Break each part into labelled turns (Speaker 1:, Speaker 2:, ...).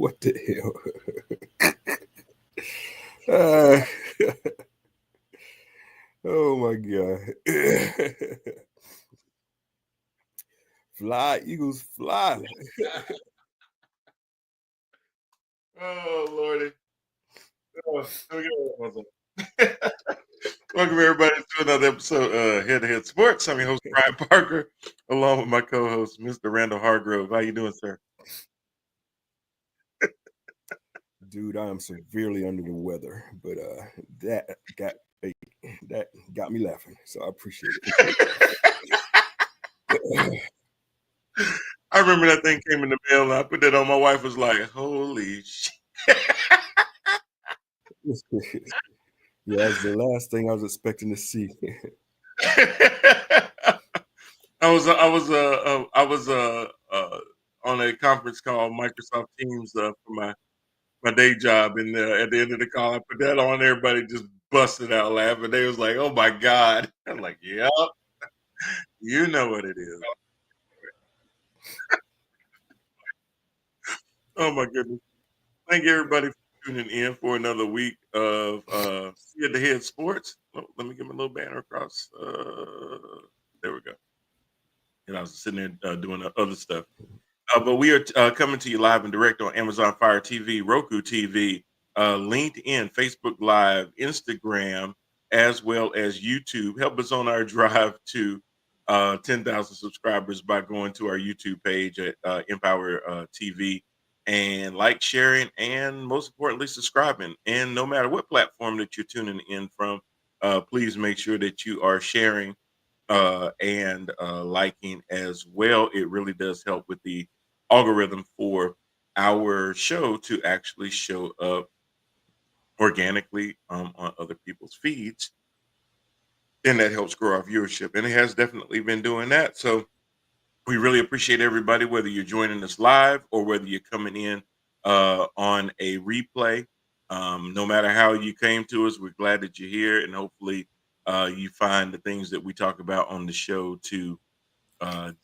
Speaker 1: What the hell? Uh, oh my God. Fly, Eagles, fly.
Speaker 2: Oh, Lordy. Oh, welcome, everybody, to another episode of Head to Head Sports. I'm your host, Brian Parker, along with my co-host, Mr. Randall Hargrove. How you doing, sir?
Speaker 1: Dude, I am severely under the weather, but that got that got me laughing. So I appreciate it.
Speaker 2: I remember that thing came in the mail, and I put that on. My wife was like, holy shit.
Speaker 1: Yeah, that's the last thing I was expecting to see.
Speaker 2: I was on a conference call, Microsoft Teams, for my day job, and at the end of the call, I put that on. Everybody just busted out laughing. They was like, "Oh my god!" I'm like, "Yep, you know what it is." Oh my goodness! Thank everybody for tuning in for another week of Head to Head Sports. Oh, let me get my little banner across. There we go. And I was sitting there doing the other stuff. But we are coming to you live and direct on Amazon Fire TV, Roku TV, LinkedIn, Facebook Live, Instagram, as well as YouTube. Help us on our drive to 10,000 subscribers by going to our YouTube page at Empower TV and like, sharing, and most importantly, subscribing. And no matter what platform that you're tuning in from, please make sure that you are sharing and liking as well. It really does help with the algorithm for our show to actually show up organically on other people's feeds. And that helps grow our viewership. And it has definitely been doing that. So we really appreciate everybody, whether you're joining us live or whether you're coming in on a replay. No matter how you came to us, we're glad that you're here. And hopefully you find the things that we talk about on the show to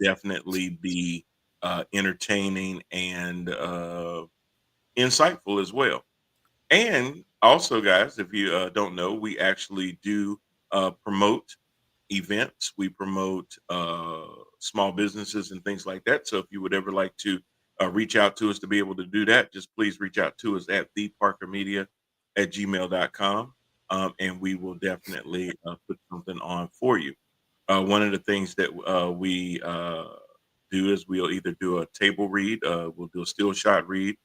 Speaker 2: definitely be entertaining and insightful as well. And also, guys, if you don't know, we actually do promote events. We promote small businesses and things like that. So if you would ever like to reach out to us to be able to do that, just please reach out to us at theparkermedia@gmail.com. And we will definitely put something on for you. One of the things that we do is we'll either do a table read, we'll do a still shot read,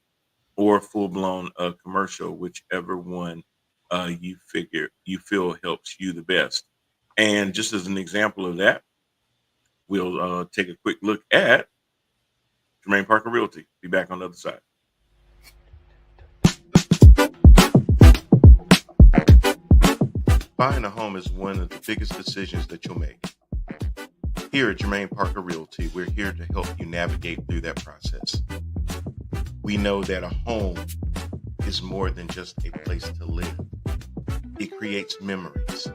Speaker 2: or full blown commercial, whichever one you feel helps you the best. And just as an example of that, we'll take a quick look at Jermaine Parker Realty. Be back on the other side. Buying a home is one of the biggest decisions that you'll make. Here at Jermaine Parker Realty, we're here to help you navigate through that process. We know that a home is more than just a place to live. It creates memories.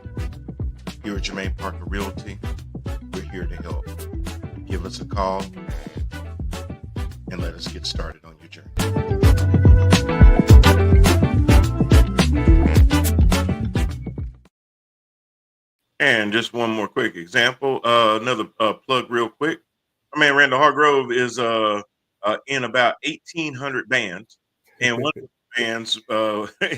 Speaker 2: Here at Jermaine Parker Realty, we're here to help. Give us a call and let us get started on your journey. And just one more quick example, another plug real quick. My man Randall Hargrove is in about 1,800 bands, and one of the bands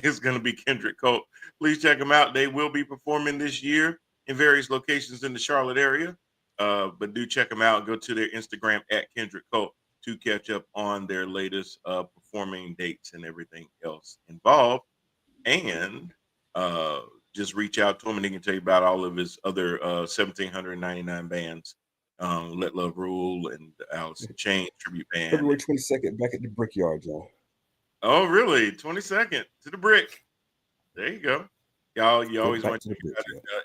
Speaker 2: is going to be Kendrick Colt. Please check them out. They will be performing this year in various locations in the Charlotte area, but do check them out. Go to their Instagram at Kendrick Colt to catch up on their latest performing dates and everything else involved. And just reach out to him and he can tell you about all of his other 1,799 bands. Let Love Rule and Alice in Chains tribute band.
Speaker 1: February 22nd, back at the Brickyard, y'all.
Speaker 2: Oh, really? 22nd to the Brick. There you go. Y'all, you always want to.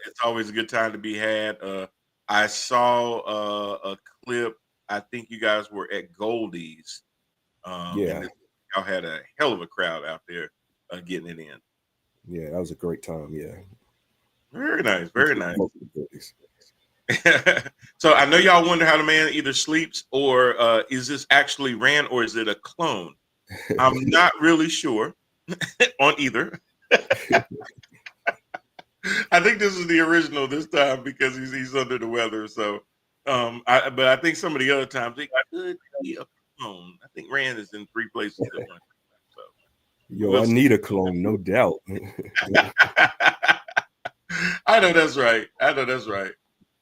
Speaker 2: It's always a good time to be had. I saw a clip. I think you guys were at Goldie's. And y'all had a hell of a crowd out there getting it in.
Speaker 1: Yeah, that was a great time. Yeah.
Speaker 2: Very nice. Very nice. So I know y'all wonder how the man either sleeps or is this actually Rand or is it a clone? I'm not really sure on either. I think this is the original this time because he's under the weather. So, but I think some of the other times it could be a clone. I think Rand is in 3 places at once. So
Speaker 1: Yo, I need a clone, no doubt.
Speaker 2: I know that's right.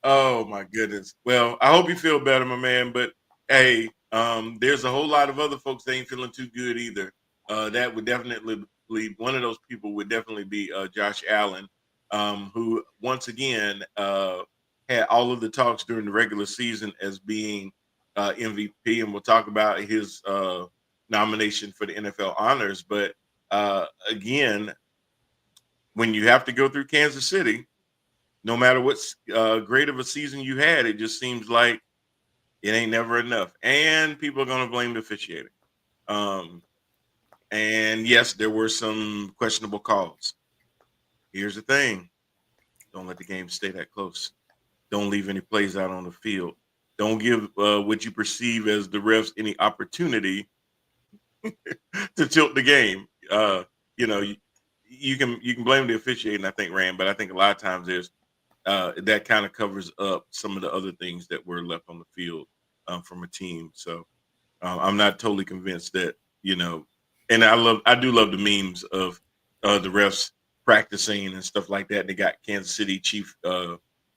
Speaker 2: Oh my goodness. Well, I hope you feel better, my man. But hey, there's a whole lot of other folks that ain't feeling too good either. That would definitely lead. One of those people would definitely be Josh Allen, who once again had all of the talks during the regular season as being MVP, and we'll talk about his nomination for the NFL honors. But again, when you have to go through Kansas City, no matter what great of a season you had, it just seems like it ain't never enough. And people are going to blame the officiating. And yes, there were some questionable calls. Here's the thing. Don't let the game stay that close. Don't leave any plays out on the field. Don't give what you perceive as the refs any opportunity to tilt the game. You can blame the officiating, I think, Rand, but I think a lot of times there's that kind of covers up some of the other things that were left on the field from a team. So I'm not totally convinced that, and I do love the memes of the refs practicing and stuff like that. They got Kansas City Chief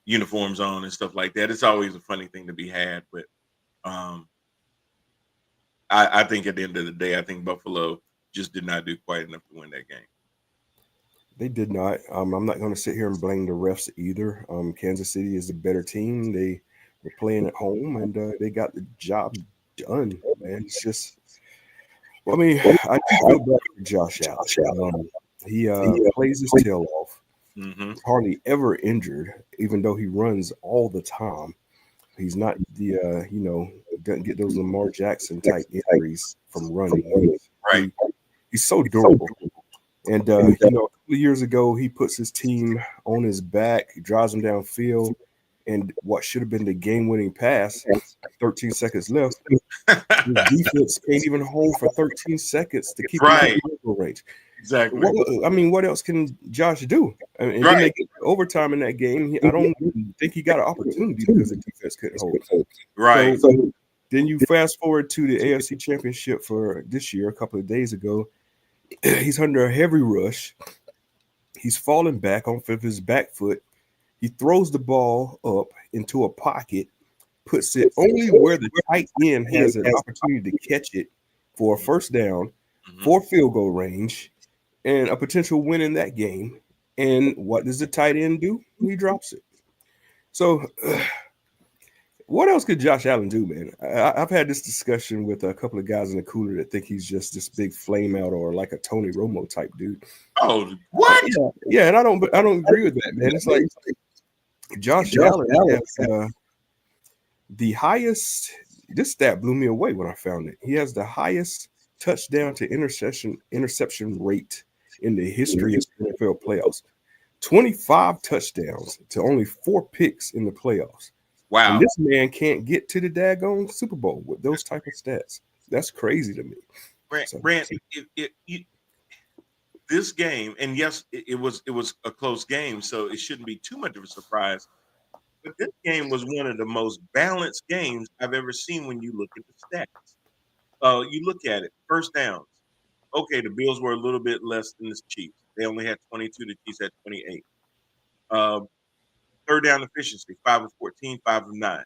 Speaker 2: uniforms on and stuff like that. It's always a funny thing to be had, but I think at the end of the day, I think Buffalo just did not do quite enough to win that game.
Speaker 1: They did not. I'm not going to sit here and blame the refs either. Kansas City is the better team. They were playing at home, and they got the job done. Man, it's just. Well, I mean, I feel bad for Josh Allen. He plays his tail off.
Speaker 2: Mm-hmm.
Speaker 1: Hardly ever injured, even though he runs all the time. He's not the doesn't get those Lamar Jackson type injuries from running.
Speaker 2: Right.
Speaker 1: He's so durable. And, a couple of years ago, he puts his team on his back, he drives them downfield, and what should have been the game-winning pass, 13 seconds left, the defense can't even hold for 13 seconds to keep him out of field range.
Speaker 2: Exactly.
Speaker 1: What else can Josh do? And then they get overtime in that game. I don't think he got an opportunity because the defense couldn't hold.
Speaker 2: Right.
Speaker 1: So then you fast forward to the AFC Championship for this year, a couple of days ago. He's under a heavy rush. He's falling back off of his back foot. He throws the ball up into a pocket, puts it only where the tight end has an opportunity to catch it for a first down, for field goal range, and a potential win in that game. And what does the tight end do? He drops it. So what else could Josh Allen do, man? I've had this discussion with a couple of guys in the cooler that think he's just this big flame out or like a Tony Romo type dude.
Speaker 2: Oh, what?
Speaker 1: Yeah, and I don't agree with that, man. It's like Josh Allen has the highest. This stat blew me away when I found it. He has the highest touchdown to interception rate in the history of NFL playoffs. 25 touchdowns to only 4 picks in the playoffs.
Speaker 2: Wow.
Speaker 1: And this man can't get to the daggone Super Bowl with those type of stats. That's crazy to me.
Speaker 2: Brant, this game, and yes, it was a close game, so it shouldn't be too much of a surprise. But this game was one of the most balanced games I've ever seen when you look at the stats. You look at it, first downs. Okay, the Bills were a little bit less than the Chiefs. They only had 22. The Chiefs had 28. Third down efficiency, 5 of 14, 5 of 9.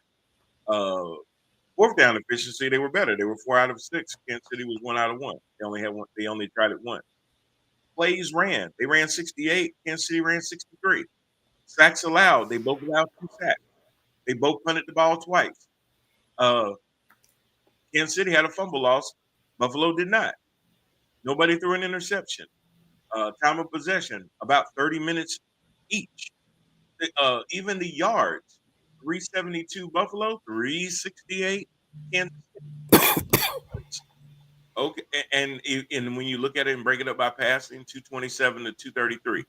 Speaker 2: Fourth down efficiency, they were better. They were 4 out of 6. Kansas City was 1 out of 1. They only had one. They only tried it once. Plays ran. They ran 68. Kansas City ran 63. Sacks allowed. They both allowed 2 sacks. They both punted the ball twice. Kansas City had a fumble loss. Buffalo did not. Nobody threw an interception. Time of possession, about 30 minutes each. Even the yards, 372 Buffalo, 368 Kansas City. Okay, and when you look at it and break it up by passing, 227 to 233.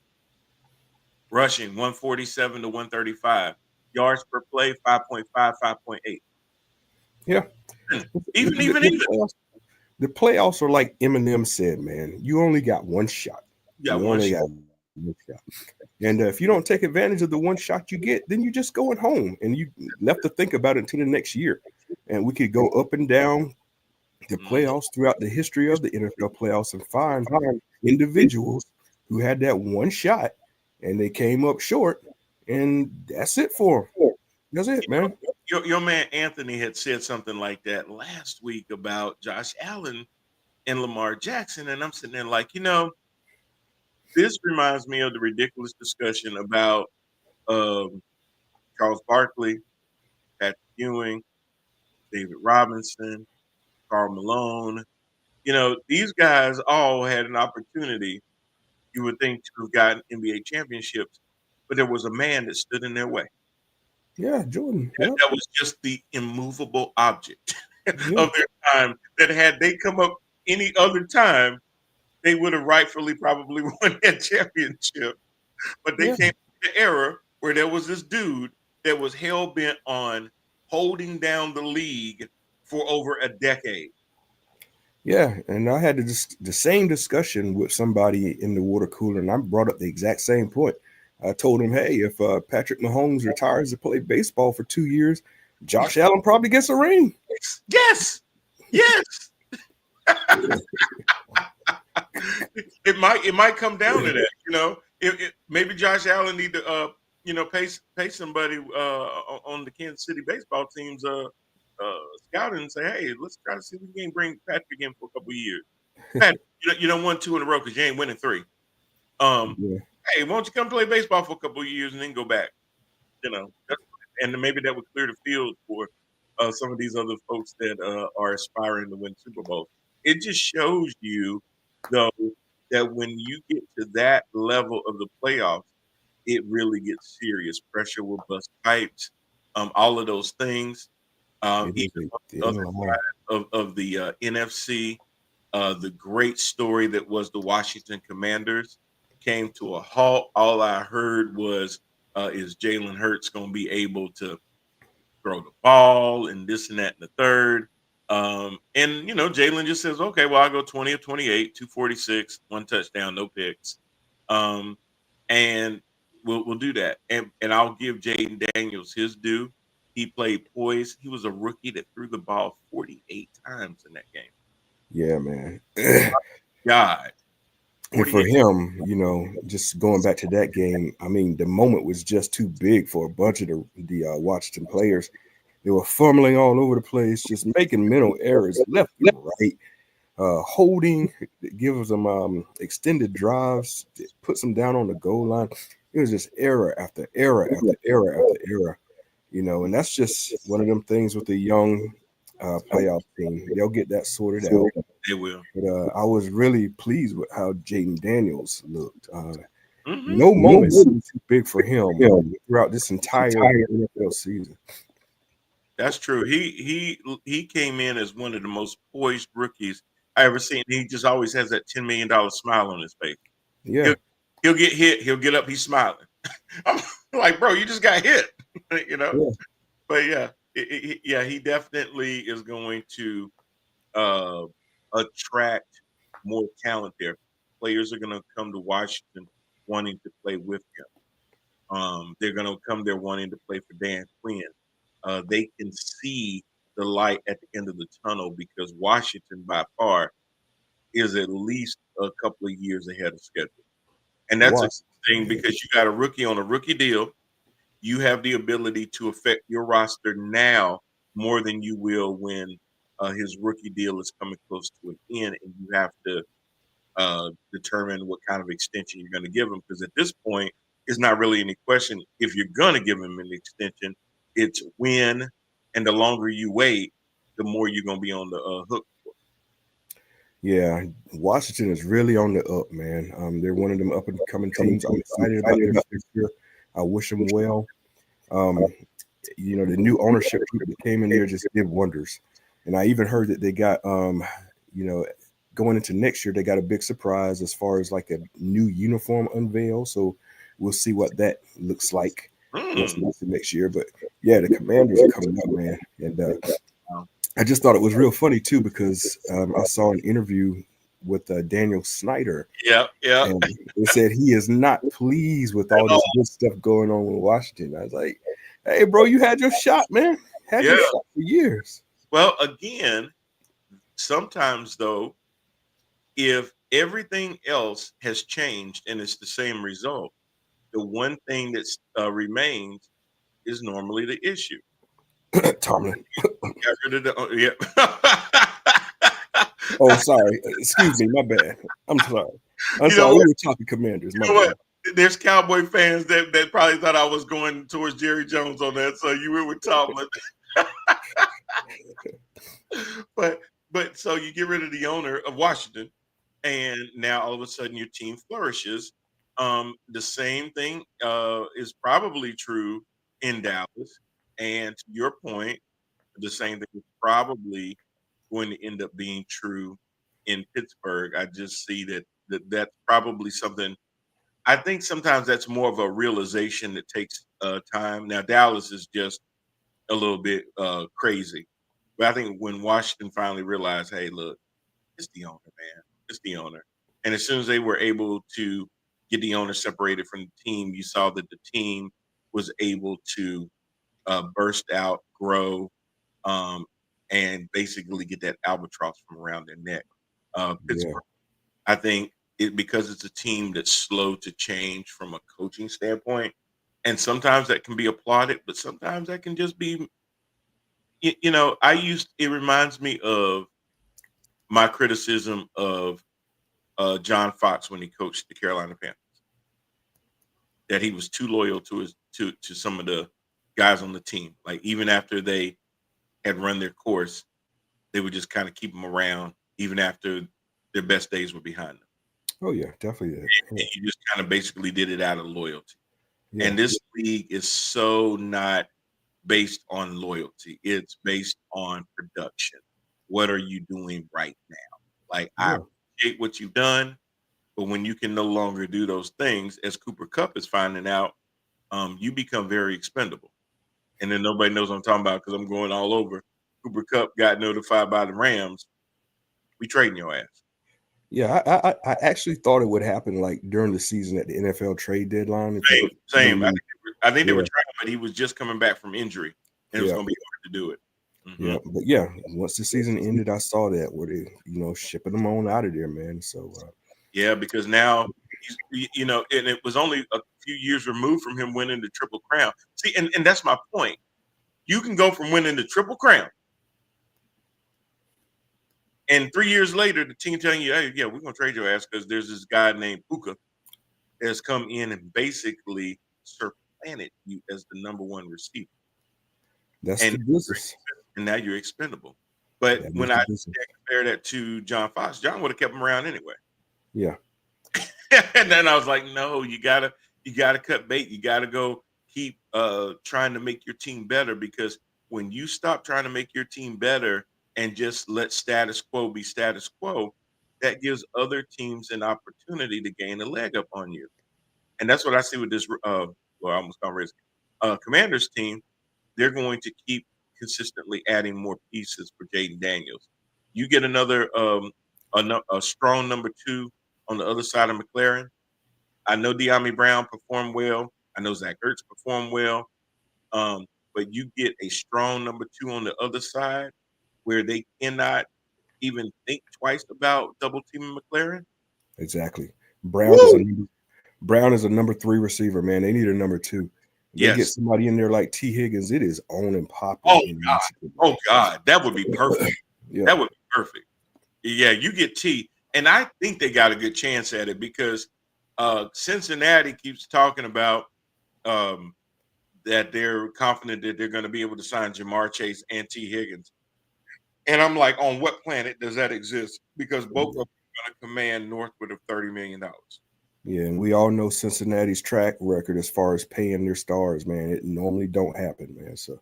Speaker 2: Rushing, 147 to 135. Yards per play, 5.5, 5.8.
Speaker 1: Yeah.
Speaker 2: Even.
Speaker 1: the playoffs are like Eminem said, man. You only got one shot.
Speaker 2: Yeah,
Speaker 1: You
Speaker 2: one
Speaker 1: only
Speaker 2: shot.
Speaker 1: got one shot. And if you don't take advantage of the one shot you get, then you just going home and you left to think about it until the next year. And we could go up and down the playoffs throughout the history of the NFL playoffs and find individuals who had that one shot and they came up short, and that's it for them. That's it, man.
Speaker 2: Your man Anthony had said something like that last week about Josh Allen and Lamar Jackson, and I'm sitting there like, this reminds me of the ridiculous discussion about Charles Barkley, Patrick Ewing, David Robinson, Karl Malone. These guys all had an opportunity, you would think, to have gotten NBA championships, but there was a man that stood in their way.
Speaker 1: Yeah, Jordan.
Speaker 2: That,
Speaker 1: Yep.
Speaker 2: that was just the immovable object
Speaker 1: Yeah.
Speaker 2: of their time, that had they come up any other time, they would have rightfully probably won that championship. But they
Speaker 1: Yeah.
Speaker 2: came to the era where there was this dude that was hell-bent on holding down the league for over a decade.
Speaker 1: Yeah, and I had the same discussion with somebody in the water cooler, and I brought up the exact same point. I told him, hey, if Patrick Mahomes retires to play baseball for 2 years, Josh Allen probably gets a ring.
Speaker 2: Yes. It might come down to that. Maybe Josh Allen need to pay somebody on the Kansas City baseball team's scouting and say, hey, let's try to see if we can bring Patrick in for a couple of years. Patrick, you don't won 2 in a row because you ain't winning 3. Hey, why don't you come play baseball for a couple of years and then go back? And maybe that would clear the field for some of these other folks that are aspiring to win Super Bowls. It just shows you, though, that when you get to that level of the playoffs, it really gets serious. Pressure will bust pipes, all of those things. Even on the other side of the NFC, the great story that was the Washington Commanders came to a halt. All I heard was, is Jalen Hurts going to be able to throw the ball and this and that and the third? And Jalen just says, okay, well, I'll go 20 of 28, 246, 1 touchdown, no picks. And we'll do that. And I'll give Jaden Daniels his due. He played poised. He was a rookie that threw the ball 48 times in that game.
Speaker 1: Yeah, man.
Speaker 2: God.
Speaker 1: And for him, just going back to that game, I mean, the moment was just too big for a bunch of the Washington players. They were fumbling all over the place, just making mental errors left and right, holding, gives them extended drives, puts them down on the goal line. It was just error after error after error after error, and that's just one of them things with the young playoff team. They'll get that sorted out.
Speaker 2: They will.
Speaker 1: But I was really pleased with how Jaden Daniels looked. No moment seemed too big for him throughout this entire NFL season.
Speaker 2: That's true. He came in as one of the most poised rookies I ever seen. He just always has that $10 million smile on his face.
Speaker 1: Yeah.
Speaker 2: He'll get hit. He'll get up. He's smiling. I'm like, bro, you just got hit,
Speaker 1: Yeah.
Speaker 2: But he definitely is going to attract more talent there. Players are going to come to Washington wanting to play with him. They're going to come there wanting to play for Dan Quinn. They can see the light at the end of the tunnel because Washington, by far, is at least a couple of years ahead of schedule. And that's a thing because you got a rookie on a rookie deal. You have the ability to affect your roster now more than you will when his rookie deal is coming close to an end, and you have to determine what kind of extension you're going to give him. Because at this point, it's not really any question if you're going to give him an extension. It's when, and the longer you wait, the more you're going to be on the hook for.
Speaker 1: Yeah, Washington is really on the up, man. They're one of them up-and-coming teams. I'm excited about their future. I wish them well. The new ownership group that came in there just did wonders. And I even heard that they got, going into next year, they got a big surprise as far as like a new uniform unveil. So we'll see what that looks like next year. But yeah, the Commanders are coming up, man. And I just thought it was real funny too because I saw an interview with Daniel Snyder,
Speaker 2: Yeah, yeah.
Speaker 1: and they said he is not pleased with
Speaker 2: At
Speaker 1: all this
Speaker 2: all.
Speaker 1: good stuff going on in Washington. I was like, "Hey, bro, you had your shot, man. Had
Speaker 2: Yeah.
Speaker 1: your shot for years."
Speaker 2: Well, again, sometimes though, if everything else has changed and it's the same result, the one thing that remains is normally the issue.
Speaker 1: Tomlin.
Speaker 2: Got rid of the yeah.
Speaker 1: Oh, sorry. Excuse me. My bad. I'm sorry. I'm
Speaker 2: You know
Speaker 1: sorry. We
Speaker 2: what?
Speaker 1: were talking Commanders.
Speaker 2: You
Speaker 1: My
Speaker 2: know
Speaker 1: bad.
Speaker 2: what? There's Cowboy fans that probably thought I was going towards Jerry Jones on that, so you went with Tomlin. but so you get rid of the owner of Washington, and now all of a sudden your team flourishes. The same thing is probably true in Dallas, and to your point, the same thing is probably going to end up being true in Pittsburgh. I just see that's probably something. I think sometimes that's more of a realization that takes time. Now Dallas is just a little bit crazy, but I think when Washington finally realized, hey, look, it's the owner, man, it's the owner, and as soon as they were able to get the owner separated from the team, you saw that the team was able to burst out, grow, um, and basically get that albatross from around their neck.
Speaker 1: Yeah.
Speaker 2: Pittsburgh, I think because it's a team that's slow to change from a coaching standpoint, and sometimes that can be applauded, but sometimes that can just be, it reminds me of my criticism of John Fox when he coached the Carolina Panthers, that he was too loyal to to some of the guys on the team. Like even after they had run their course, they would just kind of keep them around even after their best days were behind them.
Speaker 1: Oh yeah, definitely.
Speaker 2: And you just kind of basically did it out of loyalty.
Speaker 1: Yeah.
Speaker 2: And this league is so not based on loyalty. It's based on production. What are you doing right now? Like I
Speaker 1: Yeah.
Speaker 2: appreciate what you've done, but when you can no longer do those things, as Cooper Cup is finding out, you become very expendable. And then nobody knows what I'm talking about because I'm going all over. Cooper Cup got notified by the Rams. We trading your ass.
Speaker 1: Yeah. I actually thought it would happen like during the season at the NFL trade deadline. If
Speaker 2: Same, same. I think they were
Speaker 1: yeah.
Speaker 2: trying, but he was just coming back from injury, and it was
Speaker 1: Yeah.
Speaker 2: going to be hard to do it.
Speaker 1: Yeah. But yeah, once the season ended, I saw that where they, shipping them on out of there, man. So
Speaker 2: Yeah, because now and it was only a few years removed from him winning the Triple Crown. See, and that's my point. You can go from winning the Triple Crown, and 3 years later, the team telling you, "Hey, yeah, we're going to trade your ass because there's this guy named Puka has come in and basically supplanted you as the number one receiver,
Speaker 1: that's
Speaker 2: and
Speaker 1: the business.
Speaker 2: now you're expendable." But
Speaker 1: That is
Speaker 2: when
Speaker 1: the
Speaker 2: I
Speaker 1: business.
Speaker 2: compare that to John Fox, John would have kept him around anyway.
Speaker 1: Yeah.
Speaker 2: And then I was like, no, you gotta cut bait. You gotta go keep trying to make your team better, because when you stop trying to make your team better and just let status quo be status quo, that gives other teams an opportunity to gain a leg up on you. And that's what I see with this I almost got raised. Commanders team. They're going to keep consistently adding more pieces for Jaden Daniels. You get another a strong number two on the other side of McLaren. I know De'Ami Brown performed well. I know Zach Ertz performed well. But you get a strong number two on the other side where they cannot even think twice about double teaming McLaren.
Speaker 1: Exactly. Brown is
Speaker 2: Woo!
Speaker 1: a number 3 receiver, man. They need a number 2. They get
Speaker 2: Yes.
Speaker 1: somebody in there like T. Higgins, it is on and popping.
Speaker 2: Oh God. Oh God. That would be perfect.
Speaker 1: Yeah.
Speaker 2: That would be perfect. Yeah, you get T. And I think they got a good chance at it because Cincinnati keeps talking about that they're confident that they're going to be able to sign Jamar Chase and T. Higgins. And I'm like, on what planet does that exist? Because both of them are going to command northward of $30 million.
Speaker 1: Yeah, and we all know Cincinnati's track record as far as paying their stars, man. It normally don't happen, man. So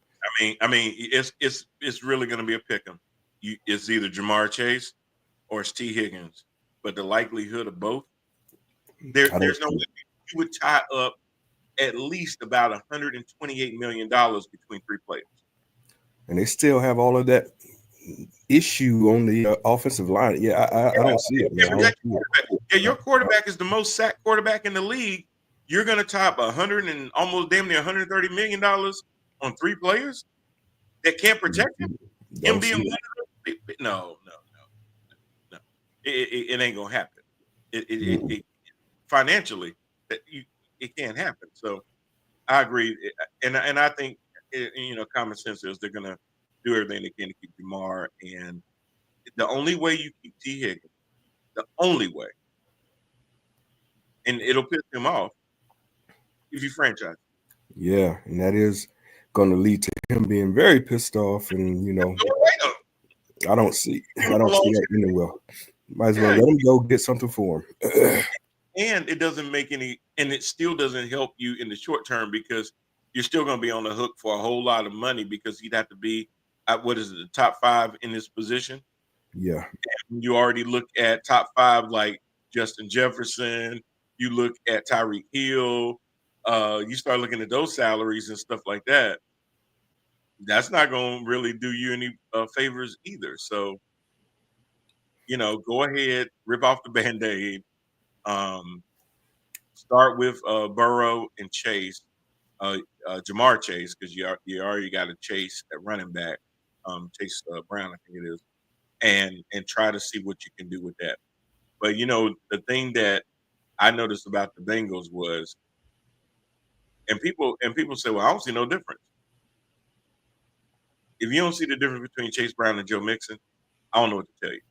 Speaker 2: I mean, it's really going to be a pick 'em. It's either Jamar Chase or it's T. Higgins, but the likelihood of both, there's no way you would tie up at least about $128 million between three players.
Speaker 1: And they still have all of that issue on the offensive line. Yeah, I don't see it, man. I don't see it.
Speaker 2: Yeah, your quarterback is the most sacked quarterback in the league. You're going to top 100 and almost damn near 130 million dollars on 3 players that can't protect him. Him
Speaker 1: Don't
Speaker 2: being
Speaker 1: see
Speaker 2: one
Speaker 1: it.
Speaker 2: of them? No. It ain't gonna happen.
Speaker 1: Mm-mm.
Speaker 2: It financially, it can't happen. So I agree, and I think common sense is they're gonna do everything they can to keep Jamar, and the only way you keep T Higgins, the only way, and it'll piss him off if you franchise.
Speaker 1: Yeah, and that is going to lead to him being very pissed off, and I don't see that ending well. Might as well let him go get something for him.
Speaker 2: And it doesn't make any, and it still doesn't help you in the short term because you're still going to be on the hook for a whole lot of money because he'd have to be at the top 5 in this position.
Speaker 1: Yeah.
Speaker 2: And you already look at top 5 like Justin Jefferson. You look at Tyreek Hill. You start looking at those salaries and stuff like that. That's not going to really do you any favors either. So, go ahead, rip off the Band-Aid. Start with Burrow and Chase, Jamar Chase, because you already got a Chase at running back, Chase Brown, I think it is, and try to see what you can do with that. But the thing that I noticed about the Bengals was, and people say, well, I don't see no difference. If you don't see the difference between Chase Brown and Joe Mixon, I don't know what to tell you.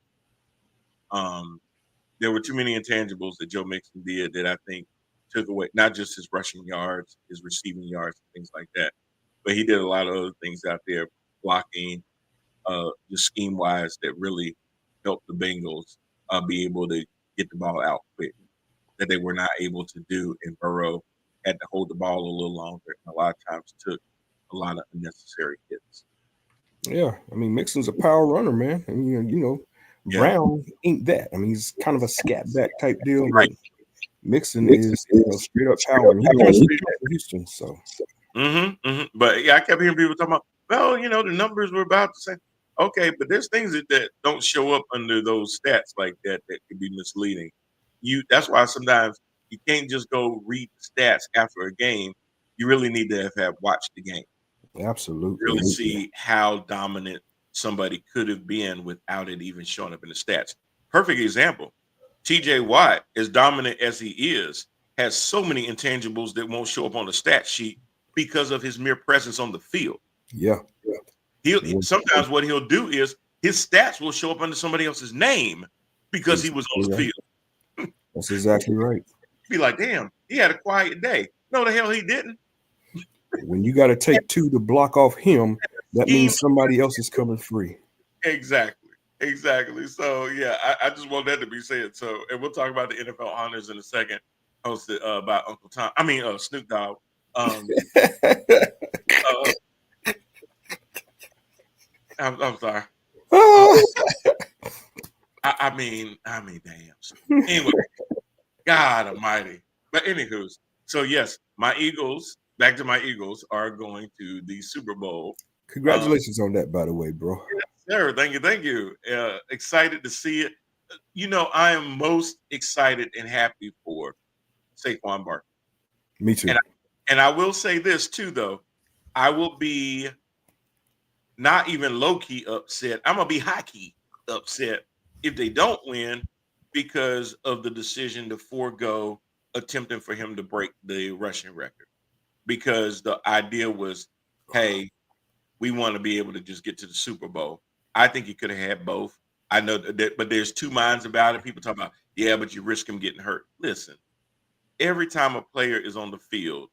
Speaker 2: There were too many intangibles that Joe Mixon did that I think took away not just his rushing yards, his receiving yards, things like that, but he did a lot of other things out there, blocking, just scheme wise, that really helped the Bengals be able to get the ball out quick, that they were not able to do. And Burrow had to hold the ball a little longer, and a lot of times took a lot of unnecessary hits.
Speaker 1: Yeah, I mean Mixon's a power runner, man. And Brown ain't that. I mean he's kind of a scat back type deal, but Mixon is straight up power, and he was straight up for Houston. So,
Speaker 2: But yeah, I kept hearing people talking about, well, the numbers were about the same. Okay, but there's things that don't show up under those stats like that could be misleading. That's why sometimes you can't just go read the stats after a game. You really need to have watched the game.
Speaker 1: absolutely,
Speaker 2: Really see how dominant somebody could have been without it even showing up in the stats. Perfect example. TJ Watt, as dominant as he is, has so many intangibles that won't show up on the stat sheet because of his mere presence on the field.
Speaker 1: Yeah.
Speaker 2: Sometimes what he'll do is his stats will show up under somebody else's name because he was on the field.
Speaker 1: That's exactly right.
Speaker 2: Be like, damn, he had a quiet day. No, the hell he didn't.
Speaker 1: When you got to take 2 to block off him, that means somebody else is coming free.
Speaker 2: Exactly. So yeah, I just want that to be said. So, and we'll talk about the NFL honors in a second, hosted by Uncle Tom. I mean, Snoop Dogg. I'm sorry. I mean, damn. Anyway, God Almighty. But anywho, so yes, my Eagles. Back to my Eagles are going to the Super Bowl.
Speaker 1: Congratulations on that, by the way, bro.
Speaker 2: Yes, sir. Thank you. Excited to see it. I am most excited and happy for Saquon Barkley.
Speaker 1: Me too.
Speaker 2: And I will say this too, though. I will be not even low-key upset. I'm going to be high-key upset if they don't win because of the decision to forego attempting for him to break the rushing record. Because the idea was, hey, we want to be able to just get to the Super Bowl. I think he could have had both. I know that, but there's two minds about it. People talk about, yeah, but you risk him getting hurt. Listen, every time a player is on the field,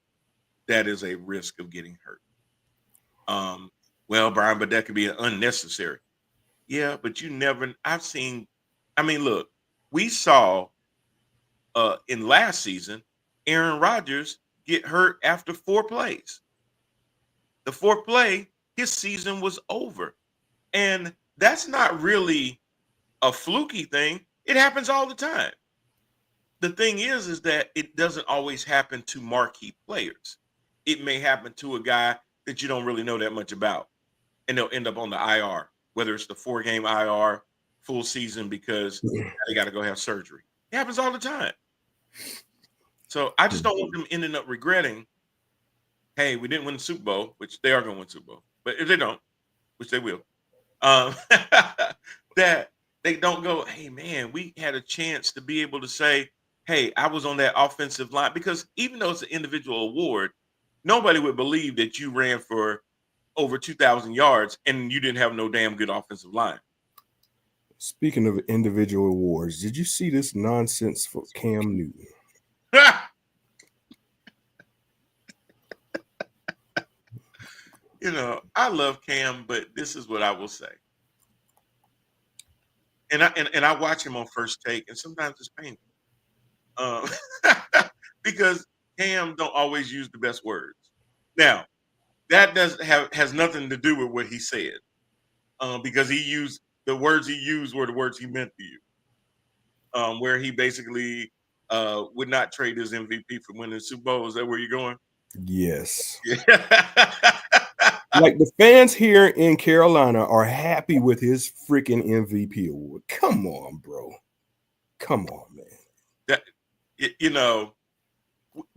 Speaker 2: that is a risk of getting hurt. Well, Brian, but that could be unnecessary. Yeah, but look, we saw in last season, Aaron Rodgers get hurt after 4 plays. The 4th play, his season was over. And that's not really a fluky thing. It happens all the time. The thing is that it doesn't always happen to marquee players. It may happen to a guy that you don't really know that much about, and they'll end up on the IR. whether it's the 4-game IR, full season because they got to go have surgery. It happens all the time. So I just don't want them ending up regretting, hey, we didn't win the Super Bowl, which they are going to win the Super Bowl. But if they don't, which they will, that they don't go, hey, man, we had a chance to be able to say, hey, I was on that offensive line. Because even though it's an individual award, nobody would believe that you ran for over 2,000 yards and you didn't have no damn good offensive line.
Speaker 1: Speaking of individual awards, did you see this nonsense for Cam Newton?
Speaker 2: You know, I love Cam, but this is what I will say. And I watch him on First Take, and sometimes it's painful. Because Cam don't always use the best words. Now, that has nothing to do with what he said. Because the words he used were the words he meant to use. Where he basically would not trade his MVP for winning the Super Bowl. Is that where you're going?
Speaker 1: Yes.
Speaker 2: Yeah.
Speaker 1: Like the fans here in Carolina are happy with his freaking MVP award. Come on, bro. Come on, man.
Speaker 2: You know,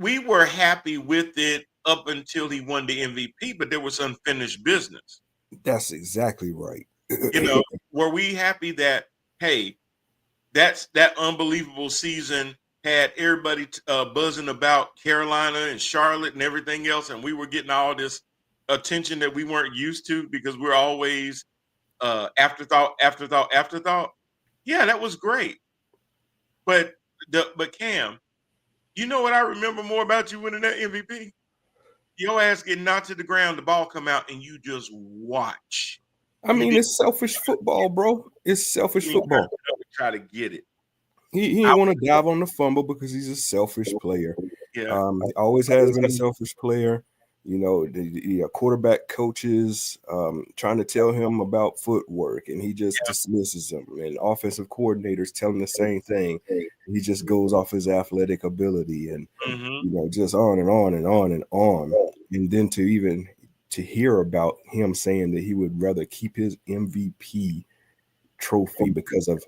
Speaker 2: we were happy with it up until he won the MVP, but there was unfinished business.
Speaker 1: That's exactly right.
Speaker 2: You know, were we happy that, hey, that unbelievable season had everybody buzzing about Carolina and Charlotte and everything else, and we were getting all this attention that we weren't used to because we're always afterthought. Yeah, that was great. But Cam, you know what I remember more about you winning that MVP? Your ass getting knocked to the ground, the ball come out, and you just watch.
Speaker 1: I mean, it's selfish football, bro. It's selfish football.
Speaker 2: Try to get it.
Speaker 1: He didn't want to dive on the fumble because he's a selfish player.
Speaker 2: Yeah.
Speaker 1: He always has been a selfish player. You know, the quarterback coaches trying to tell him about footwork, and he just dismisses them. And offensive coordinators tell him the same thing. He just goes off his athletic ability, and you know, just on and on and on and on. And then to hear about him saying that he would rather keep his MVP trophy because of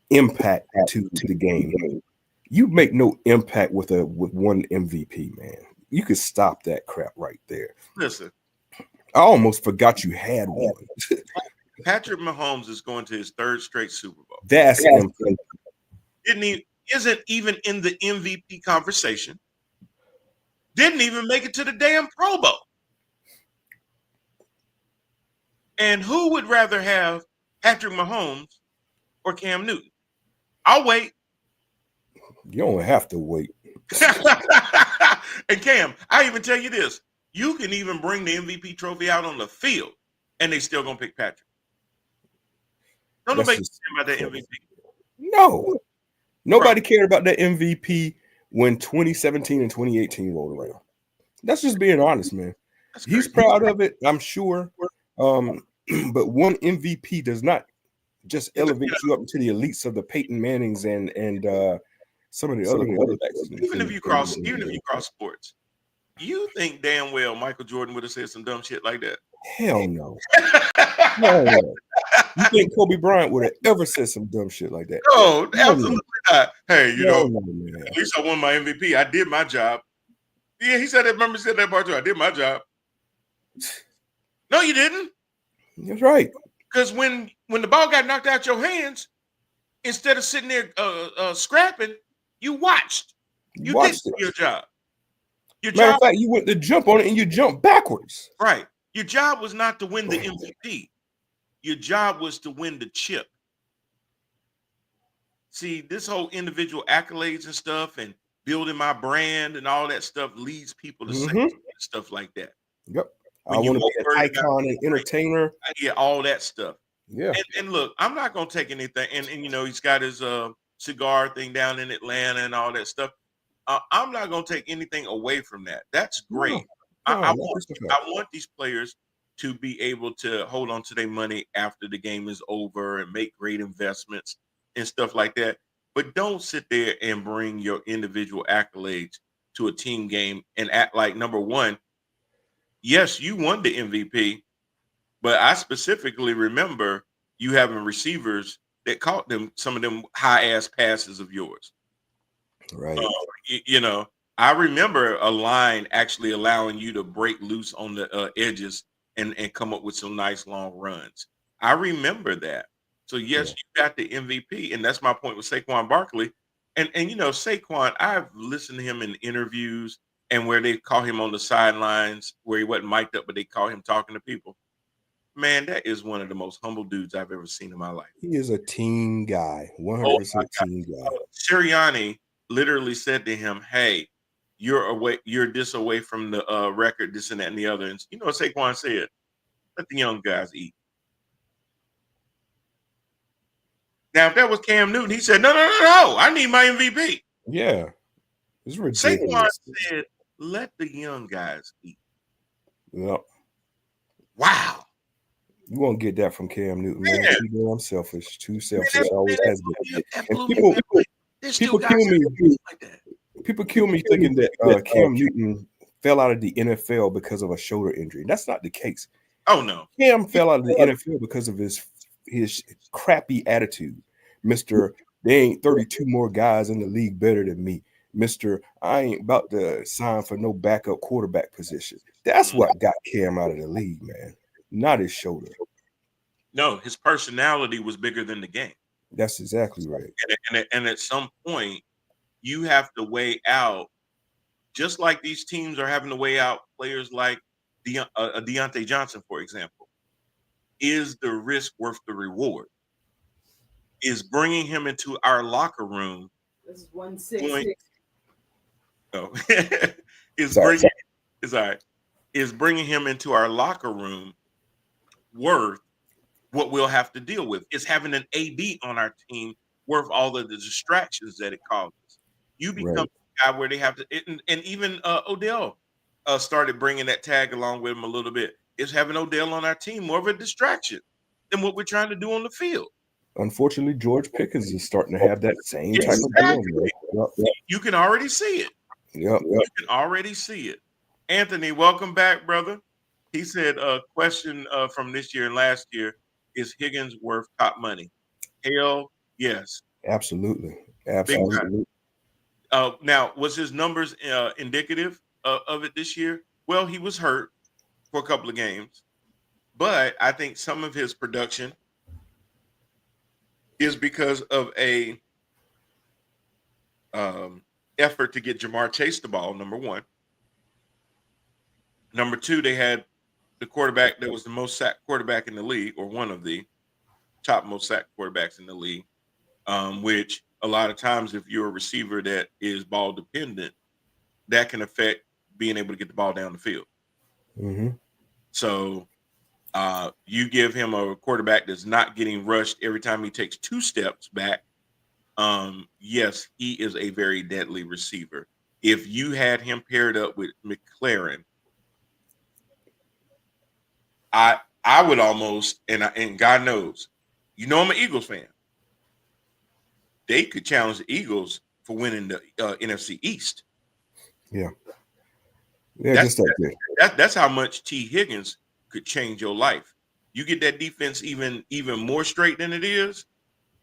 Speaker 1: impact to the game. You make no impact with one MVP, man. You could stop that crap right there.
Speaker 2: Listen,
Speaker 1: I almost forgot you had one.
Speaker 2: Patrick Mahomes is going to his 3rd straight Super Bowl.
Speaker 1: That's
Speaker 2: isn't even in the MVP conversation. Didn't even make it to the damn Pro Bowl. And who would rather have Patrick Mahomes or Cam Newton? I'll wait.
Speaker 1: You don't have to wait.
Speaker 2: And Cam, I even tell you this. You can even bring the MVP trophy out on the field, and they still going to pick Patrick. Don't nobody care about that MVP.
Speaker 1: No. Nobody cared about that MVP when 2017 and 2018 rolled around. That's just being honest, man. He's proud of it, I'm sure. But one MVP does not just elevate you up to the elites of the Peyton Mannings and some of the other quarterbacks.
Speaker 2: Even if you cross sports, you think damn well Michael Jordan would have said some dumb shit like that?
Speaker 1: Hell no. Hell no. You think Kobe Bryant would have ever said some dumb shit like that?
Speaker 2: No, absolutely not. Hey, you know, at least I won my MVP. I did my job. Yeah, he said that. Remember, he said that part too. I did my job. No, you didn't.
Speaker 1: That's right.
Speaker 2: Because when the ball got knocked out your hands, instead of sitting there scrapping, you watched. You did your job.
Speaker 1: Matter of fact, you went to jump on it and you jumped backwards.
Speaker 2: Right. Your job was not to win the MVP. Your job was to win the chip. See, this whole individual accolades and stuff and building my brand and all that stuff leads people to say stuff like that.
Speaker 1: Yep. I want to be an icon and entertainer.
Speaker 2: Yeah, all that stuff.
Speaker 1: Yeah.
Speaker 2: And look, I'm not going to take anything. And you know, he's got his cigar thing down in Atlanta and all that stuff. I'm not going to take anything away from that. That's great. I want these players to be able to hold on to their money after the game is over and make great investments and stuff like that. But don't sit there and bring your individual accolades to a team game and act like, number one, yes, you won the MVP, but I specifically remember you having receivers that caught them some of them high ass passes of yours.
Speaker 1: Right.
Speaker 2: You know, I remember a line actually allowing you to break loose on the edges and come up with some nice long runs. I remember that. So yes,
Speaker 1: Yeah.
Speaker 2: you got the MVP, and that's my point with Saquon Barkley. And you know, Saquon, I've listened to him in interviews and where they call him on the sidelines where he wasn't mic'd up, but they call him talking to people. Man, that is one of the most humble dudes I've ever seen in my life.
Speaker 1: He is a team guy,
Speaker 2: Oh
Speaker 1: 100% team guy.
Speaker 2: Sirianni literally said to him, "Hey, you're this away from the record, this and that and the other." And you know what Saquon said? Let the young guys eat. Now, if that was Cam Newton, he said, "No, I need my MVP."
Speaker 1: Yeah. It's
Speaker 2: Saquon
Speaker 1: ridiculous.
Speaker 2: said, "Let the young guys eat."
Speaker 1: Yep.
Speaker 2: Wow.
Speaker 1: You won't get that from Cam Newton, man.
Speaker 2: Man.
Speaker 1: Too damn selfish. Too selfish.
Speaker 2: Man,
Speaker 1: Always
Speaker 2: that
Speaker 1: has been. And
Speaker 2: blew me away. There's still
Speaker 1: people
Speaker 2: guys
Speaker 1: kill me.
Speaker 2: like that.
Speaker 1: People kill me thinking that Cam Newton fell out of the NFL because of a shoulder injury. That's not the case.
Speaker 2: Oh no.
Speaker 1: Cam fell out of the NFL because of his crappy attitude. Mr. There ain't 32 more guys in the league better than me. Mr. I ain't about to sign for no backup quarterback position. That's what got Cam out of the league, man. Not his shoulder.
Speaker 2: No, his personality was bigger than the game.
Speaker 1: That's exactly right.
Speaker 2: And at some point, you have to weigh out, just like these teams are having to weigh out players like Deontay Johnson, for example. Is the risk worth the reward? Is bringing him into our locker room?
Speaker 3: This is 160.
Speaker 2: No, is bringing him into our locker room worth what we'll have to deal with? Is having an AD on our team worth all of the distractions that it causes? You become a guy where they have to, and even Odell started bringing that tag along with him a little bit. Is having Odell on our team more of a distraction than what we're trying to do on the field?
Speaker 1: Unfortunately, George Pickens is starting to have that same type of deal.
Speaker 2: Yep. You can already see it.
Speaker 1: Yep.
Speaker 2: You can already see it. Anthony, welcome back, brother. He said a question from this year and last year: is Higgins worth top money? Hell yes.
Speaker 1: Absolutely.
Speaker 2: Now, was his numbers indicative of it this year? Well, he was hurt for a couple of games, but I think some of his production is because of a effort to get Jamar Chase the ball, number one. Number two, they had the quarterback that was the most sacked quarterback in the league, or one of the top most sacked quarterbacks in the league, which a lot of times if you're a receiver that is ball dependent, that can affect being able to get the ball down the field.
Speaker 1: Mm-hmm.
Speaker 2: So you give him a quarterback that's not getting rushed every time he takes 2 steps back. Yes, he is a very deadly receiver. If you had him paired up with McLaurin, I would almost, and God knows, you know, I'm an Eagles fan. They could challenge the Eagles for winning the NFC East.
Speaker 1: Yeah. Yeah,
Speaker 2: that's how much T. Higgins could change your life. You get that defense even more straight than it is,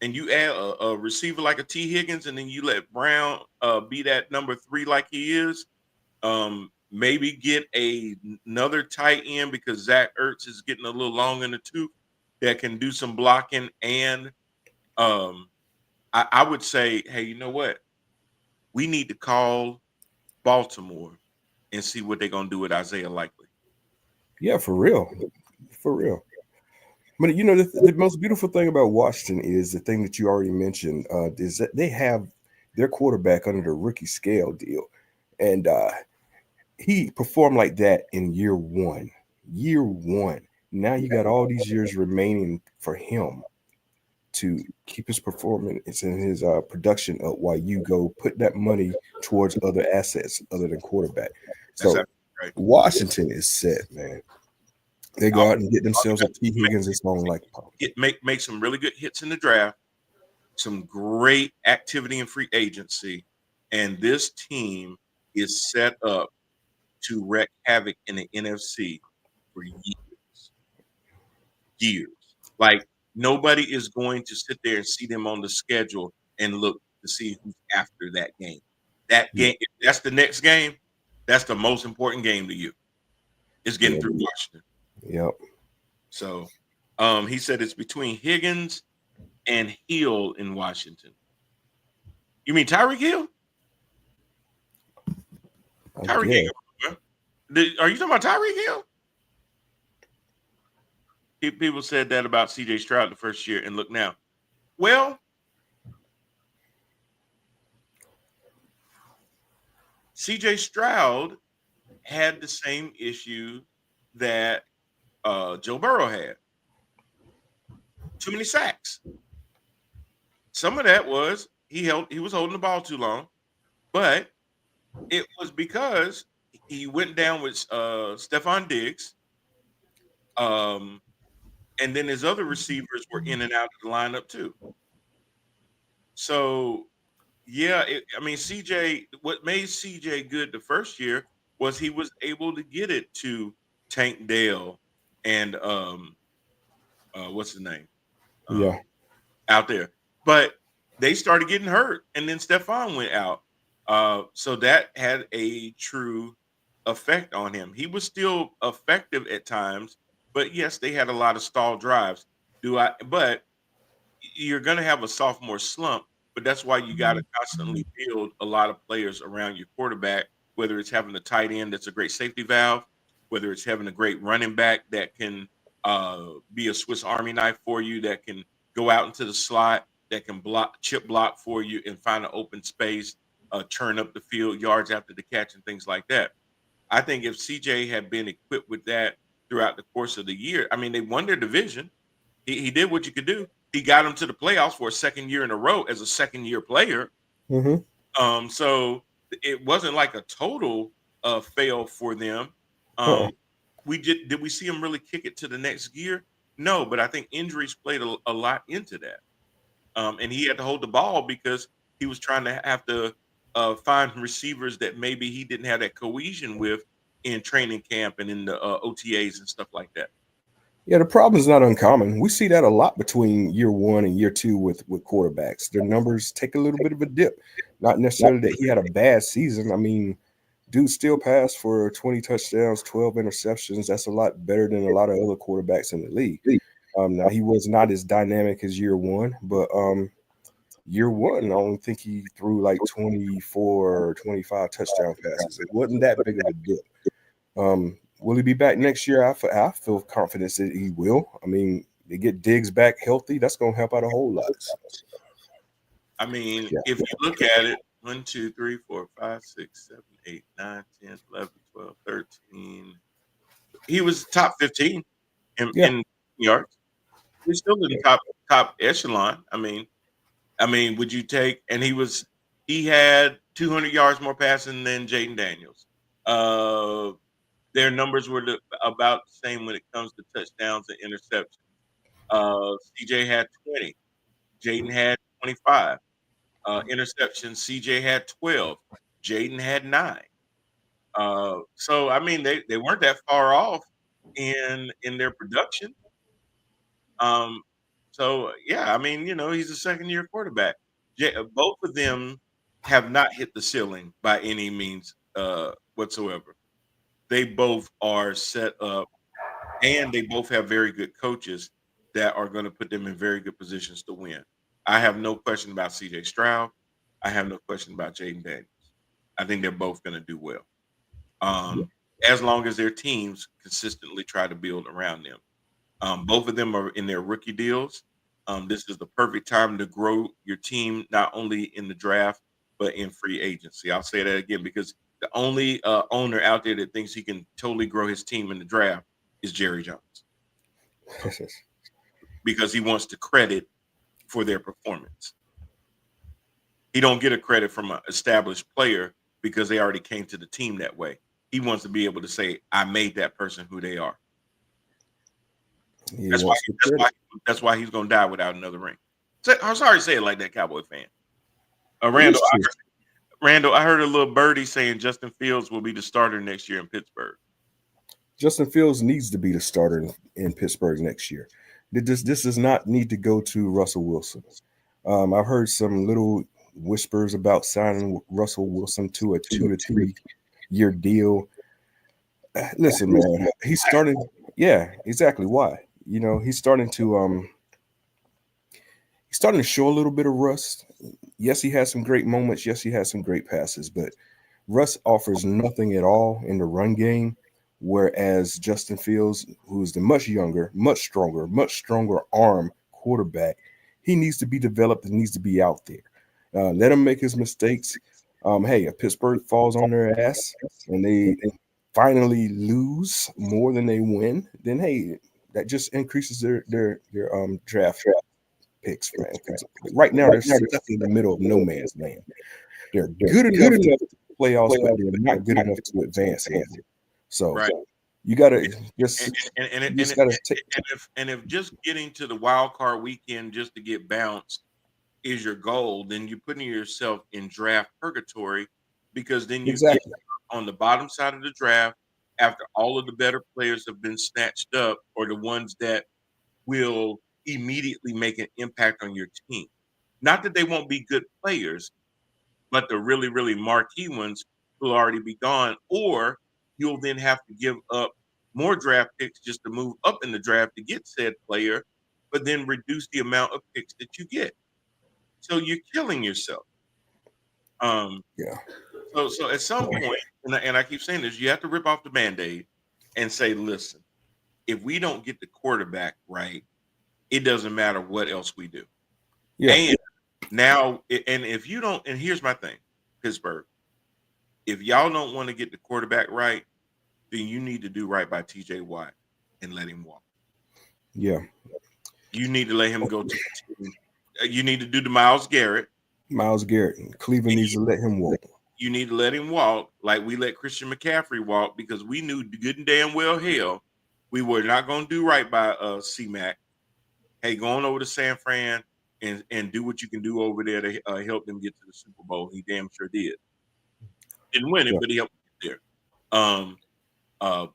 Speaker 2: and you add a receiver like a T. Higgins, and then you let Brown be that number 3 like he is. Maybe get another tight end because Zach Ertz is getting a little long in the tooth that can do some blocking. And I would say, hey, you know what? We need to call Baltimore and see what they're going to do with Isaiah Likely.
Speaker 1: Yeah, for real. For real. But, you know, the most beautiful thing about Washington is the thing that you already mentioned, is that they have their quarterback under the rookie scale deal. And he performed like that in year one. Year one. Now you got all these years remaining for him to keep his performance and his production up while you go put that money towards other assets other than quarterback. So right. Washington is set, man. They go out and get themselves a T. Higgins that's long like
Speaker 2: make some really good hits in the draft, some great activity in free agency, and this team is set up to wreak havoc in the NFC for years. Like Nobody is going to sit there and see them on the schedule and look to see who's after that game. That game, if that's the next game, that's the most important game to you. It's getting through Washington.
Speaker 1: Yep.
Speaker 2: So he said it's between Higgins and Hill in Washington. You mean Tyreek Hill? Tyreek Hill. Are you talking about Tyreek Hill? People said that about CJ Stroud the first year, and look now. Well, CJ Stroud had the same issue that Joe Burrow had. Too many sacks. Some of that was he was holding the ball too long, but it was because he went down with Stephon Diggs, and then his other receivers were in and out of the lineup too. So, yeah, CJ. What made CJ good the first year was he was able to get it to Tank Dell and what's his name? Out there, but they started getting hurt, and then Stephon went out. So that had a true effect on him. He was still effective at times, but yes, they had a lot of stall drives. But you're going to have a sophomore slump, but that's why you got to constantly build a lot of players around your quarterback, whether it's having a tight end that's a great safety valve, whether it's having a great running back that can be a Swiss Army knife for you, that can go out into the slot, that can chip block for you and find an open space, turn up the field, yards after the catch, and things like that. I think if CJ had been equipped with that throughout the course of the year, they won their division. He did what you could do. He got them to the playoffs for a second year in a row as a second-year player.
Speaker 1: Mm-hmm.
Speaker 2: So it wasn't like a total fail for them. Did we see him really kick it to the next gear? No, but I think injuries played a lot into that. And he had to hold the ball because he was trying to have to find receivers that maybe he didn't have that cohesion with in training camp and in the OTAs and stuff like that.
Speaker 1: Yeah, the problem is not uncommon. We see that a lot between year one and year two with quarterbacks. Their numbers take a little bit of a dip. Not necessarily that he had a bad season. Dude still passed for 20 touchdowns, 12 interceptions. That's a lot better than a lot of other quarterbacks in the league. Now, he was not as dynamic as year one, but year one, I don't think he threw like 24 or 25 touchdown passes. It wasn't that big of a dip. Will he be back next year? I feel confident that he will. They get Diggs back healthy. That's going to help out a whole lot.
Speaker 2: If you look at it, 1, 2, 3, 4, 5, 6, 7, 8, 9, 10, 11, 12, 13. He was top 15 in yards. He's still in the top echelon. Would you take? And he had 200 yards more passing than Jaden Daniels. Their numbers were about the same when it comes to touchdowns and interceptions. CJ had 20. Jaden had 25. Interceptions, CJ had 12. Jaden had 9. So they weren't that far off in their production. He's a second-year quarterback. Both of them have not hit the ceiling by any means whatsoever. They both are set up, and they both have very good coaches that are going to put them in very good positions to win. I have no question about CJ Stroud. I have no question about Jaden Daniels. I think they're both going to do well. As long as their teams consistently try to build around them. Both of them are in their rookie deals. This is the perfect time to grow your team, not only in the draft, but in free agency. I'll say that again because the only owner out there that thinks he can totally grow his team in the draft is Jerry Jones. Because he wants to credit for their performance. He don't get a credit from an established player because they already came to the team that way. He wants to be able to say, I made that person who they are. That's why he's going to die without another ring. I'm sorry to say it like that, Cowboy fan. Randall, I heard a little birdie saying Justin Fields will be the starter next year in Pittsburgh.
Speaker 1: Justin Fields needs to be the starter in Pittsburgh next year. This does not need to go to Russell Wilson. I've heard some little whispers about signing Russell Wilson to a 2 to 3 year deal. Listen, man, he's starting. Yeah, exactly. Why? He's starting to show a little bit of rust. Yes, he has some great moments. Yes, he has some great passes, but Russ offers nothing at all in the run game. Whereas Justin Fields, who's the much younger, much stronger arm quarterback, he needs to be developed and needs to be out there. Let him make his mistakes. Hey, if Pittsburgh falls on their ass and they finally lose more than they win, then hey, that just increases their draft picks, man. Because right now they're stuck in the middle of no man's land. They're good enough to make the playoffs, but they're not good enough to advance either. So
Speaker 2: Right.
Speaker 1: you gotta just
Speaker 2: And
Speaker 1: you just gotta take.
Speaker 2: if just getting to the wild card weekend just to get bounced is your goal, then you're putting yourself in draft purgatory, because then you get
Speaker 1: Exactly.
Speaker 2: on the bottom side of the draft after all of the better players have been snatched up, or the ones that will immediately make an impact on your team. Not that they won't be good players, but the really, really marquee ones will already be gone, or you'll then have to give up more draft picks just to move up in the draft to get said player, but then reduce the amount of picks that you get. So you're killing yourself. Um,
Speaker 1: Yeah.
Speaker 2: so at some point, and I keep saying this, you have to rip off the Band-Aid and say, listen, if we don't get the quarterback right, it doesn't matter what else we do.
Speaker 1: Yeah.
Speaker 2: And now, and if you don't, and here's my thing, Pittsburgh, if y'all don't want to get the quarterback right, then you need to do right by TJ Watt and let him walk.
Speaker 1: Yeah.
Speaker 2: You need to let him go to the team. You need to do the Myles Garrett.
Speaker 1: Myles Garrett. Cleveland needs to let him walk.
Speaker 2: You need to let him walk like we let Christian McCaffrey walk, because we knew good and damn well hell we were not going to do right by C-Mac. Hey, go on over to San Fran and do what you can do over there to help them get to the Super Bowl. He damn sure did. Didn't win it,
Speaker 1: Yeah.
Speaker 2: but he helped get there.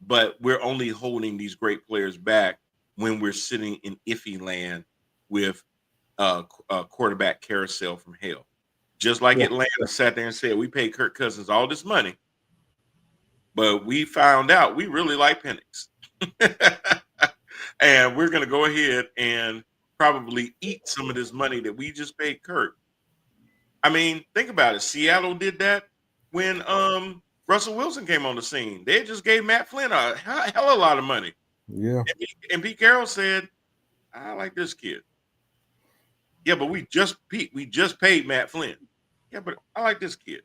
Speaker 2: But we're only holding these great players back when we're sitting in iffy land with quarterback carousel from hell. Just like
Speaker 1: Yeah.
Speaker 2: Atlanta sat there and said, we paid Kirk Cousins all this money, but we found out we really like Penix. And we're going to go ahead and probably eat some of this money that we just paid Kirk. I mean, think about it. Seattle did that when Russell Wilson came on the scene. They just gave Matt Flynn a hell of a lot of money.
Speaker 1: Yeah.
Speaker 2: And Pete Carroll said, I like this kid. Yeah, but we just paid Matt Flynn. Yeah, but I like this kid.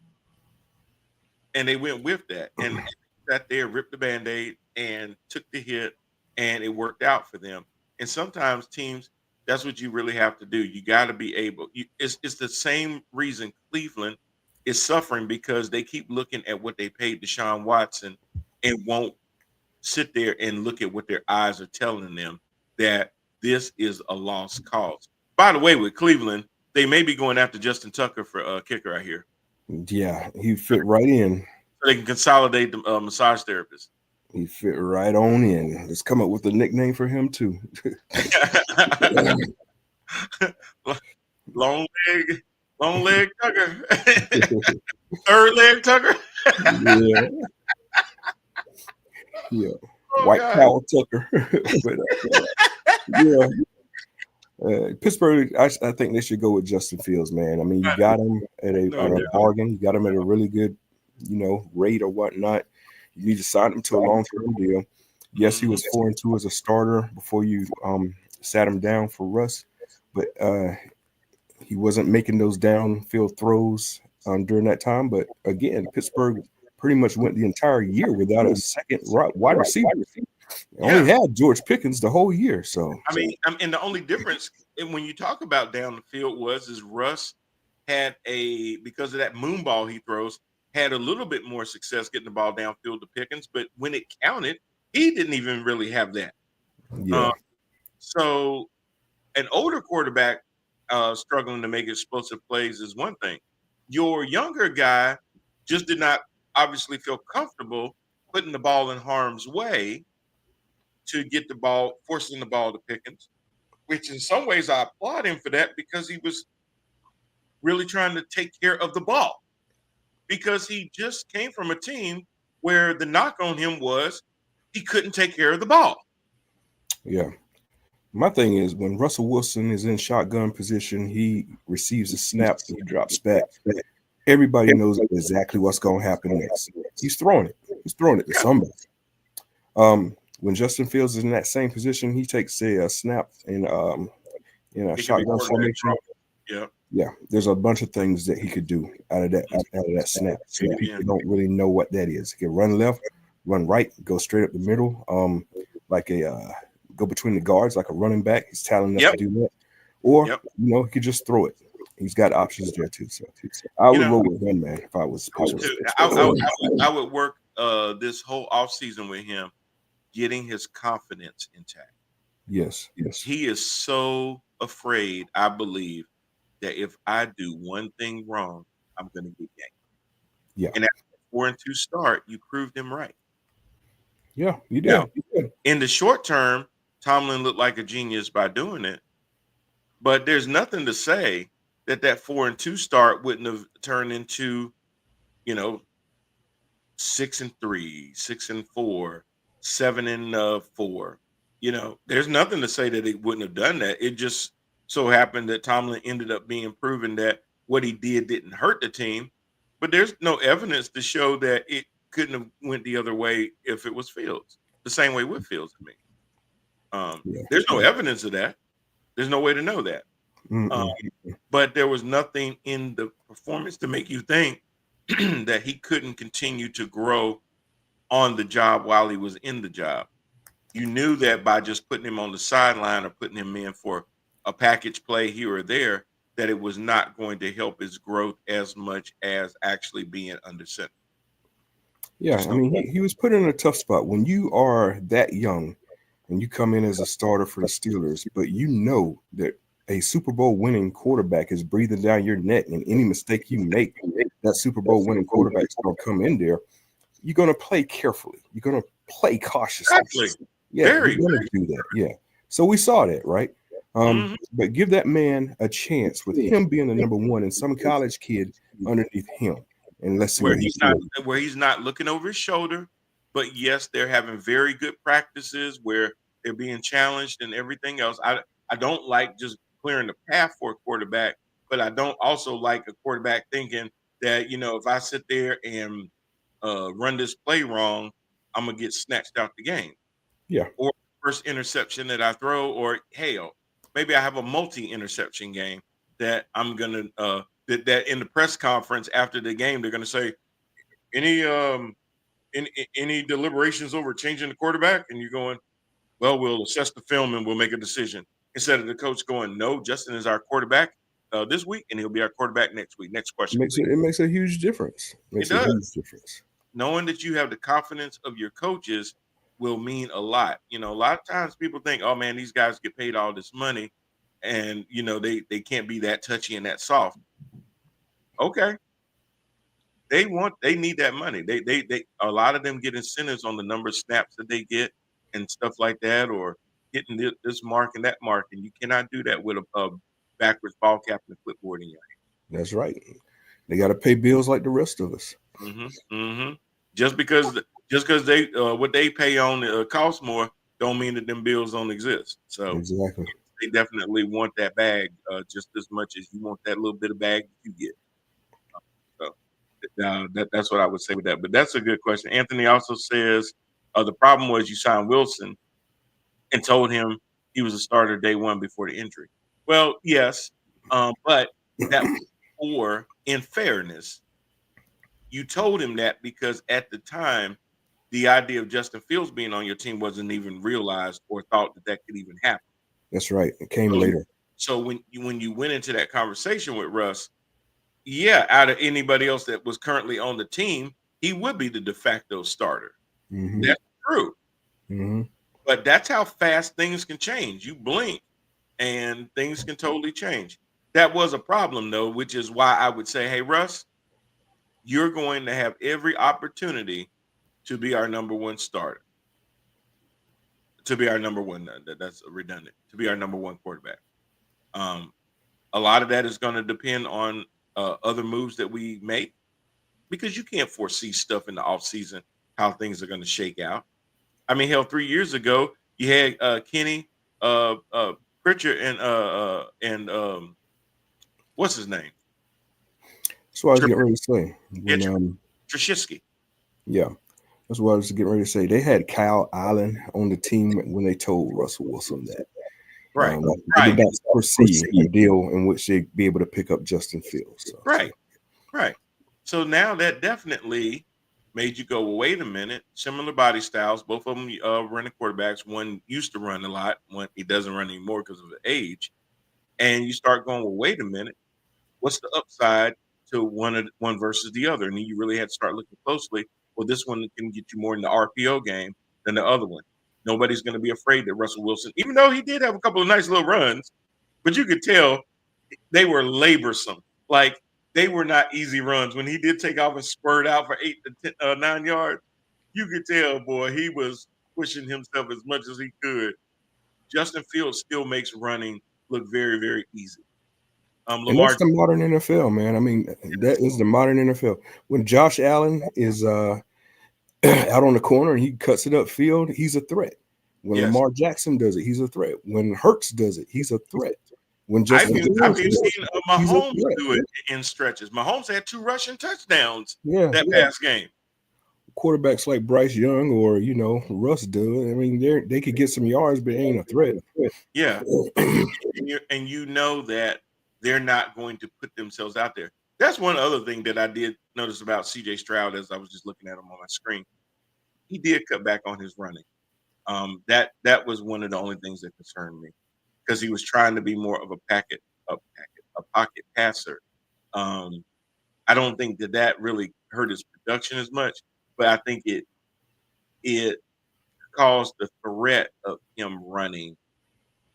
Speaker 2: And they went with that. And sat there, ripped the Band-Aid, and took the hit, and it worked out for them. And sometimes teams, that's what you really have to do. You got to be able. It's the same reason Cleveland is suffering, because they keep looking at what they paid Deshaun Watson and won't sit there and look at what their eyes are telling them, that this is a lost cause. By the way, with Cleveland, they may be going after Justin Tucker for a kicker, I hear.
Speaker 1: Yeah. He fit right in.
Speaker 2: So they can consolidate the massage therapist.
Speaker 1: He fit right on in. Let's come up with a nickname for him too.
Speaker 2: Long leg Tucker. Third leg Tucker.
Speaker 1: Yeah. Yeah.
Speaker 2: Oh,
Speaker 1: White
Speaker 2: God.
Speaker 1: Power Tucker. But yeah. Pittsburgh, I think they should go with Justin Fields, man. I mean, you got him at a bargain. You got him at a really good, rate or whatnot. You need to sign him to a long-term deal. Yes, he was 4-2 as a starter before you sat him down for Russ, but he wasn't making those downfield throws during that time. But again, Pittsburgh pretty much went the entire year without a second wide receiver. Only had George Pickens the whole year. So
Speaker 2: I mean, and the only difference when you talk about down the field is Russ had because of that moon ball he throws, had a little bit more success getting the ball downfield to Pickens, but when it counted, he didn't even really have that.
Speaker 1: Yeah.
Speaker 2: So an older quarterback struggling to make explosive plays is one thing. Your younger guy just did not obviously feel comfortable putting the ball in harm's way to get the ball, forcing the ball to Pickens. which in some ways I applaud him for that because he was really trying to take care of the ball because he just came from a team where the knock on him was he couldn't take care of the ball.
Speaker 1: Yeah. My thing is when Russell Wilson is in shotgun position, he receives a snap and he drops back. Everybody knows exactly what's going to happen next. He's throwing it. He's throwing it to somebody. When Justin Fields is in that same position, he takes, say, a snap in a shotgun formation. Yeah, there's a bunch of things that he could do out of that snap. So people don't really know what that is. He can run left, run right, go straight up the middle, go between the guards like a running back. He's talented enough to do that. Or he could just throw it. He's got options there too. So I would roll with him, man. If I was
Speaker 2: I would work this whole offseason with him, getting his confidence intact.
Speaker 1: Yes.
Speaker 2: He is so afraid, I believe, that if I do one thing wrong, I'm going to get yanked.
Speaker 1: Yeah.
Speaker 2: And after 4-2 start, you proved him right.
Speaker 1: Yeah, you did.
Speaker 2: In the short term, Tomlin looked like a genius by doing it. But there's nothing to say that 4-2 start wouldn't have turned into, 6-3, 6-4, 7-4. There's nothing to say that it wouldn't have done that. It just so happened that Tomlin ended up being proven that what he did didn't hurt the team. But there's no evidence to show that it couldn't have went the other way if it was Fields. The same way with Fields to me. There's no evidence of that. There's no way to know that. But there was nothing in the performance to make you think that he couldn't continue to grow on the job while he was in the job. You knew that by just putting him on the sideline or putting him in for a package play here or there, that it was not going to help his growth as much as actually being under center.
Speaker 1: Yeah, I mean, he was put in a tough spot. When you are that young and you come in as a starter for the Steelers, but you know that a Super Bowl winning quarterback is breathing down your neck, and any mistake you make, that Super Bowl winning quarterback is going to come in there. You're going to play carefully. You're going to play cautiously.
Speaker 2: Exactly.
Speaker 1: Yeah, you're going to do that. Yeah. So we saw that, right? But give that man a chance with him being the number one and some college kid underneath him. And let's see
Speaker 2: where he's not looking over his shoulder. But yes, they're having very good practices where they're being challenged and everything else. I don't like just clearing the path for a quarterback, but I don't also like a quarterback thinking that, if I sit there and run this play wrong, I'm going to get snatched out the game.
Speaker 1: Yeah.
Speaker 2: Or first interception that I throw, or hell, maybe I have a multi-interception game that I'm going to that in the press conference after the game, they're going to say, any deliberations over changing the quarterback? And you're going, well, we'll assess the film and we'll make a decision. Instead of the coach going, no, Justin is our quarterback this week, and he'll be our quarterback next week. Next question.
Speaker 1: It makes a huge difference.
Speaker 2: It does. Knowing that you have the confidence of your coaches will mean a lot. A lot of times people think, oh man, these guys get paid all this money and they can't be that touchy and that soft. Okay. They need that money. They a lot of them get incentives on the number of snaps that they get and stuff like that, or hitting this mark and that mark. And you cannot do that with a backwards ball cap and a clipboard in your hand.
Speaker 1: That's right. They got to pay bills like the rest of us.
Speaker 2: Just because they what they pay on costs more, don't mean that them bills don't exist. So
Speaker 1: exactly,
Speaker 2: they definitely want that bag just as much as you want that little bit of bag that you get. That's what I would say with that. But that's a good question. Anthony also says the problem was you signed Wilson and told him he was a starter day one before the injury. Well, yes, but that was for, in fairness, you told him that because at the time, the idea of Justin Fields being on your team wasn't even realized or thought that could even happen.
Speaker 1: That's right. It came later.
Speaker 2: So when you went into that conversation with Russ, out of anybody else that was currently on the team, he would be the de facto starter. That's true. But that's how fast things can change. You blink and things can totally change. That was a problem, though, which is why I would say, hey, Russ, you're going to have every opportunity to be our number one starter. to be our number one. That's redundant. To be our number one quarterback. A lot of that is going to depend on other moves that we make because you can't foresee stuff in the offseason, how things are going to shake out. I mean, hell, 3 years ago, you had Kenny Pritchard and what's his name?
Speaker 1: That's what I was getting ready to say. When,
Speaker 2: Trubisky.
Speaker 1: Yeah, that's what I was getting ready to say. They had Kyle Allen on the team when they told Russell Wilson that.
Speaker 2: Right.
Speaker 1: They did not foresee a deal in which they'd be able to pick up Justin Fields. So.
Speaker 2: Right. So now that definitely made you go, well, wait a minute. Similar body styles. Both of them running quarterbacks. One used to run a lot. One he doesn't run anymore because of the age. And you start going, well, wait a minute. What's the upside to one versus the other? And then you really had to start looking closely. Well, this one can get you more in the RPO game than the other one. Nobody's going to be afraid that Russell Wilson, even though he did have a couple of nice little runs, but you could tell they were laborsome. Like they were not easy runs. When he did take off and squirt out for 8 to 9 yards, you could tell, boy, he was pushing himself as much as he could. Justin Fields still makes running look very, very easy.
Speaker 1: And that's the modern NFL, man. I mean, that is the modern NFL. When Josh Allen is out on the corner and he cuts it upfield, he's a threat. When Lamar Jackson does it, he's a threat. When Hurts does it, he's a threat. When
Speaker 2: I've seen Mahomes do it in stretches. Mahomes had 2 rushing touchdowns that past game.
Speaker 1: Quarterbacks like Bryce Young or Russ do it. I mean, they could get some yards, but it ain't a threat.
Speaker 2: Yeah, and you know that they're not going to put themselves out there. That's one other thing that I did notice about CJ Stroud as I was just looking at him on my screen. He did cut back on his running. That was one of the only things that concerned me because he was trying to be more of a pocket passer. I don't think that really hurt his production as much, but I think it caused the threat of him running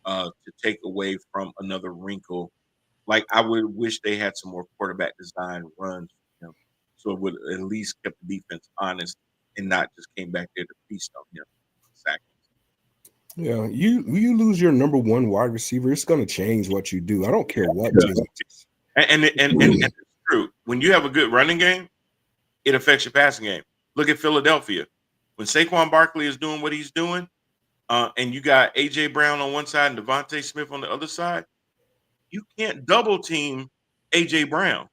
Speaker 2: to take away from another wrinkle. Like I would wish they had some more quarterback design runs for him, so it would at least kept the defense honest and not just came back there to feast on him.
Speaker 1: Yeah, you lose your number one wide receiver, it's going to change what you do. I don't care what.
Speaker 2: And it's true. When you have a good running game, it affects your passing game. Look at Philadelphia. When Saquon Barkley is doing what he's doing, and you got A.J. Brown on one side and Devontae Smith on the other side, you can't double team A.J. Brown.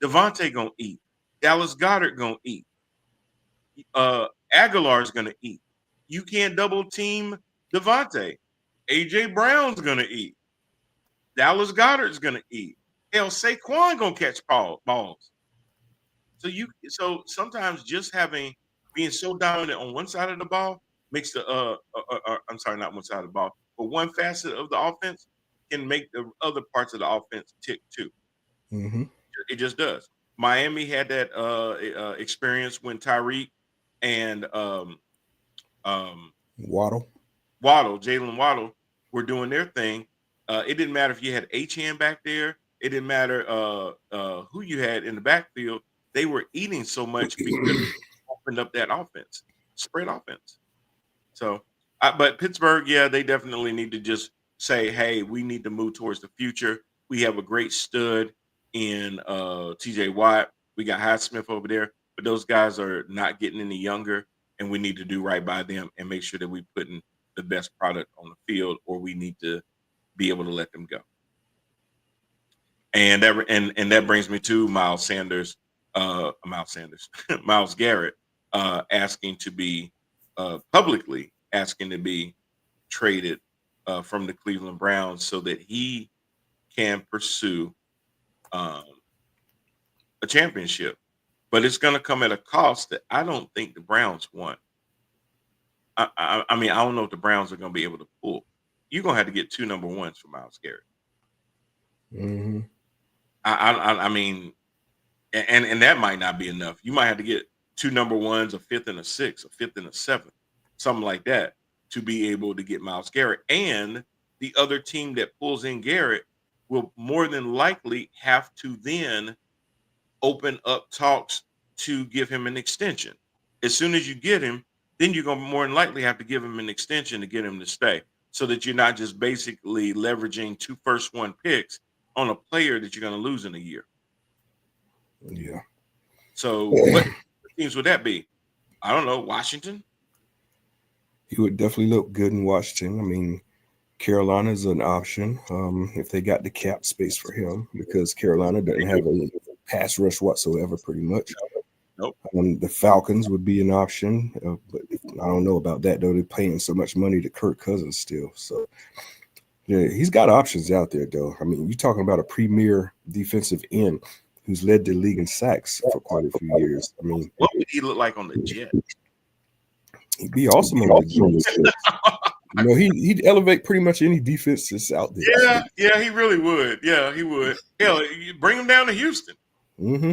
Speaker 2: Devontae going to eat. Dallas Goedert going to eat. Aguilar's going to eat. You can't double team Devontae. A.J. Brown's going to eat. Dallas Goedert's going to eat. Hell, Saquon going to catch balls. So sometimes just being so dominant on one side of the ball makes I'm sorry, not one side of the ball, but one facet of the offense can make the other parts of the offense tick too.
Speaker 1: Mm-hmm.
Speaker 2: It just does. Miami had that experience when Tyreek and Jalen Waddle were doing their thing. It didn't matter if you had Achane back there. It didn't matter who you had in the backfield. They were eating so much because they opened up that offense, spread offense. So, but Pittsburgh, they definitely need to just say, hey, we need to move towards the future. We have a great stud in TJ Watt. We got Highsmith over there, but those guys are not getting any younger, and we need to do right by them and make sure that we're putting the best product on the field, or we need to be able to let them go. And that brings me to Miles Garrett asking to be publicly asking to be traded from the Cleveland Browns so that he can pursue a championship. But it's going to come at a cost that I don't think the Browns want. I mean, I don't know if the Browns are going to be able to pull. You're going to have to get 2 number ones for Myles Garrett.
Speaker 1: Mm-hmm.
Speaker 2: I mean, and that might not be enough. You might have to get 2 number ones, a 5th and a 6th, a 5th and a 7th, something like that, to be able to get Myles Garrett. And the other team that pulls in Garrett will more than likely have to then open up talks to give him an extension. As soon as you get him, then you're going to more than likely have to give him an extension to get him to stay, so that you're not just basically leveraging 2 first-round picks on a player that you're going to lose in a year.
Speaker 1: Yeah.
Speaker 2: So what teams would that be? I don't know. Washington?
Speaker 1: He would definitely look good in Washington. I mean, Carolina is an option if they got the cap space for him, because Carolina doesn't have a pass rush whatsoever, pretty much.
Speaker 2: Nope.
Speaker 1: The Falcons would be an option, but I don't know about that, though. They're paying so much money to Kirk Cousins still. So, yeah, he's got options out there, though. I mean, you're talking about a premier defensive end who's led the league in sacks for quite a few years. I mean,
Speaker 2: what would he look like on the Jets?
Speaker 1: He'd be awesome on the Jets. You know, he'd elevate pretty much any defense that's out there.
Speaker 2: Yeah, he really would. Yeah, he would. Hell, you bring him down to Houston.
Speaker 1: Mm-hmm.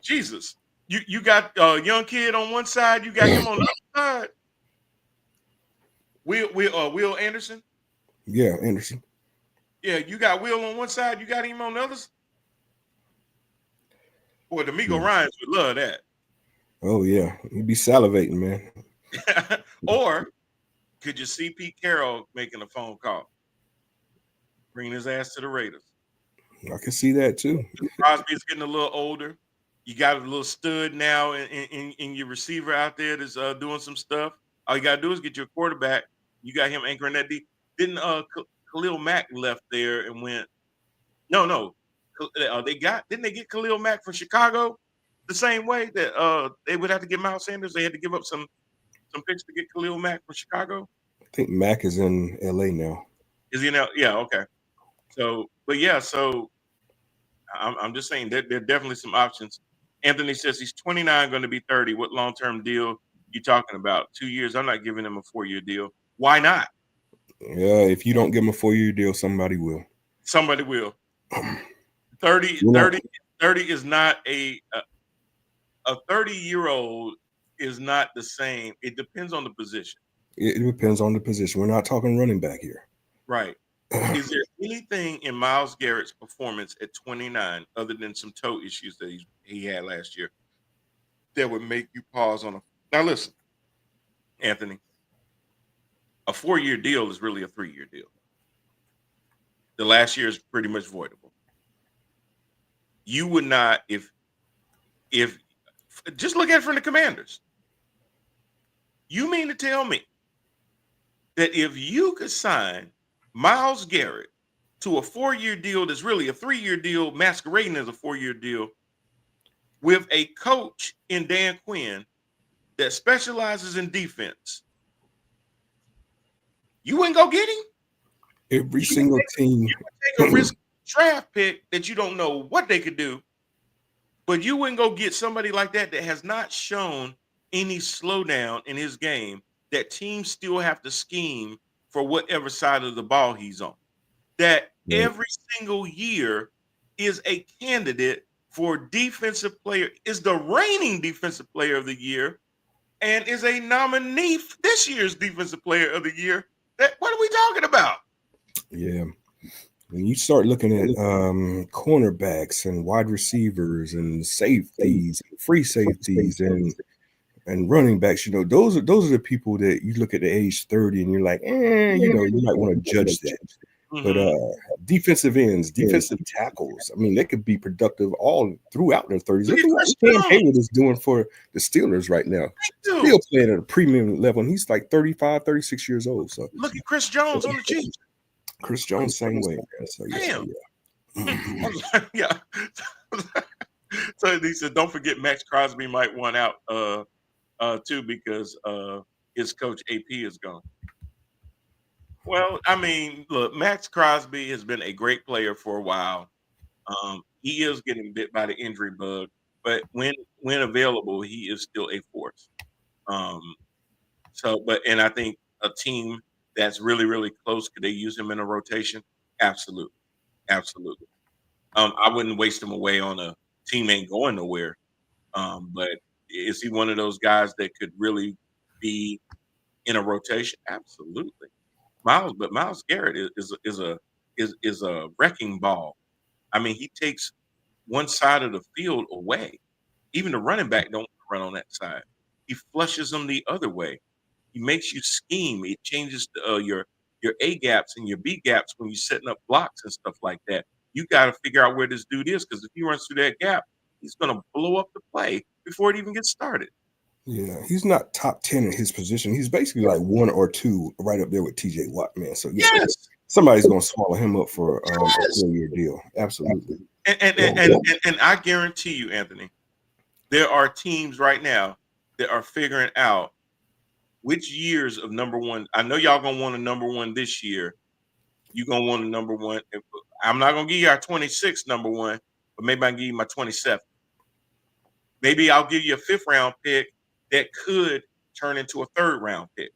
Speaker 2: Jesus. You got a young kid on one side, you got him on the other side. Will Anderson?
Speaker 1: Yeah, Anderson.
Speaker 2: Yeah, you got Will on one side, you got him on the other. Boy, D'Amico Ryans would love that.
Speaker 1: Oh, yeah. He'd be salivating, man.
Speaker 2: Or could you see Pete Carroll making a phone call, bringing his ass to the Raiders?
Speaker 1: I can see that, too.
Speaker 2: Crosby's getting a little older. You got a little stud now in your receiver out there that's doing some stuff. All you got to do is get your quarterback. You got him anchoring that deep. Didn't Khalil Mack left there and went? No. Didn't they get Khalil Mack from Chicago the same way that they would have to get Miles Sanders? They had to give up some picks to get Khalil Mack from Chicago.
Speaker 1: I think Mack is in LA now.
Speaker 2: Is he now? Yeah, okay. So, but yeah, so I'm just saying there are definitely some options. Anthony says he's 29, going to be 30. What long-term deal you talking about? 2 years? I'm not giving him a 4-year deal. Why not?
Speaker 1: Yeah, if you don't give him a 4-year deal, somebody will.
Speaker 2: Somebody will. 30 is not a 30-year-old is not the same. It depends on the position.
Speaker 1: It depends on the position. We're not talking running back here.
Speaker 2: Right. Is there anything in Myles Garrett's performance at 29, other than some toe issues that he had last year, that would make you pause on a? Now listen, Anthony, a 4-year deal is really a 3-year deal. The last year is pretty much voidable. You would not, if just look at it from the Commanders. You mean to tell me that if you could sign Myles Garrett to a 4-year deal that's really a 3-year deal masquerading as a 4-year deal with a coach in Dan Quinn that specializes in defense, you wouldn't go get him?
Speaker 1: Every single team.
Speaker 2: You would take a risk draft pick that you don't know what they could do, but you wouldn't go get somebody like that has not shown any slowdown in his game, that teams still have to scheme for whatever side of the ball he's on. That every single year is a candidate for defensive player, is the reigning defensive player of the year, and is a nominee for this year's defensive player of the year. What are we talking about?
Speaker 1: Yeah. When you start looking at cornerbacks and wide receivers and safeties, and free safeties and running backs, you know, those are the people that you look at the age 30 and you're like, you know, you might want to judge that. But defensive ends, defensive tackles, I mean, they could be productive all throughout their 30s. Look at what Cam Hayward is doing for the Steelers right now. Still playing at a premium level, and he's like 35, 36 years old. So
Speaker 2: look at Chris Jones on the Chiefs.
Speaker 1: Chris Jones, same way. So,
Speaker 2: yeah. So he said, don't forget Max Crosby might want out too, because his coach AP is gone. Well, I mean, look, Max Crosby has been a great player for a while. He is getting bit by the injury bug, but when available, he is still a force. And I think a team that's really, really close, could they use him in a rotation? Absolutely. I wouldn't waste him away on a team ain't going nowhere. But is he one of those guys that could really be in a rotation? Absolutely. Myles Garrett is a wrecking ball. I mean, he takes one side of the field away. Even the running back don't run on that side. He flushes them the other way. He makes you scheme. It changes your A gaps and your B gaps when you're setting up blocks and stuff like that. You got to figure out where this dude is, because if he runs through that gap, he's going to blow up the play before it even gets started.
Speaker 1: Yeah, he's not top 10 in his position. He's basically like 1 or 2 right up there with TJ Watt, man. So yeah,
Speaker 2: Yes.
Speaker 1: somebody's gonna swallow him up for a 4-year deal. Absolutely.
Speaker 2: And I guarantee you, Anthony, there are teams right now that are figuring out which years of number one. I know y'all gonna want a number one this year. You're gonna want a number one. I'm not gonna give you our 26th number one, but maybe I can give you my 27th. Maybe I'll give you a 5th round pick that could turn into a 3rd round pick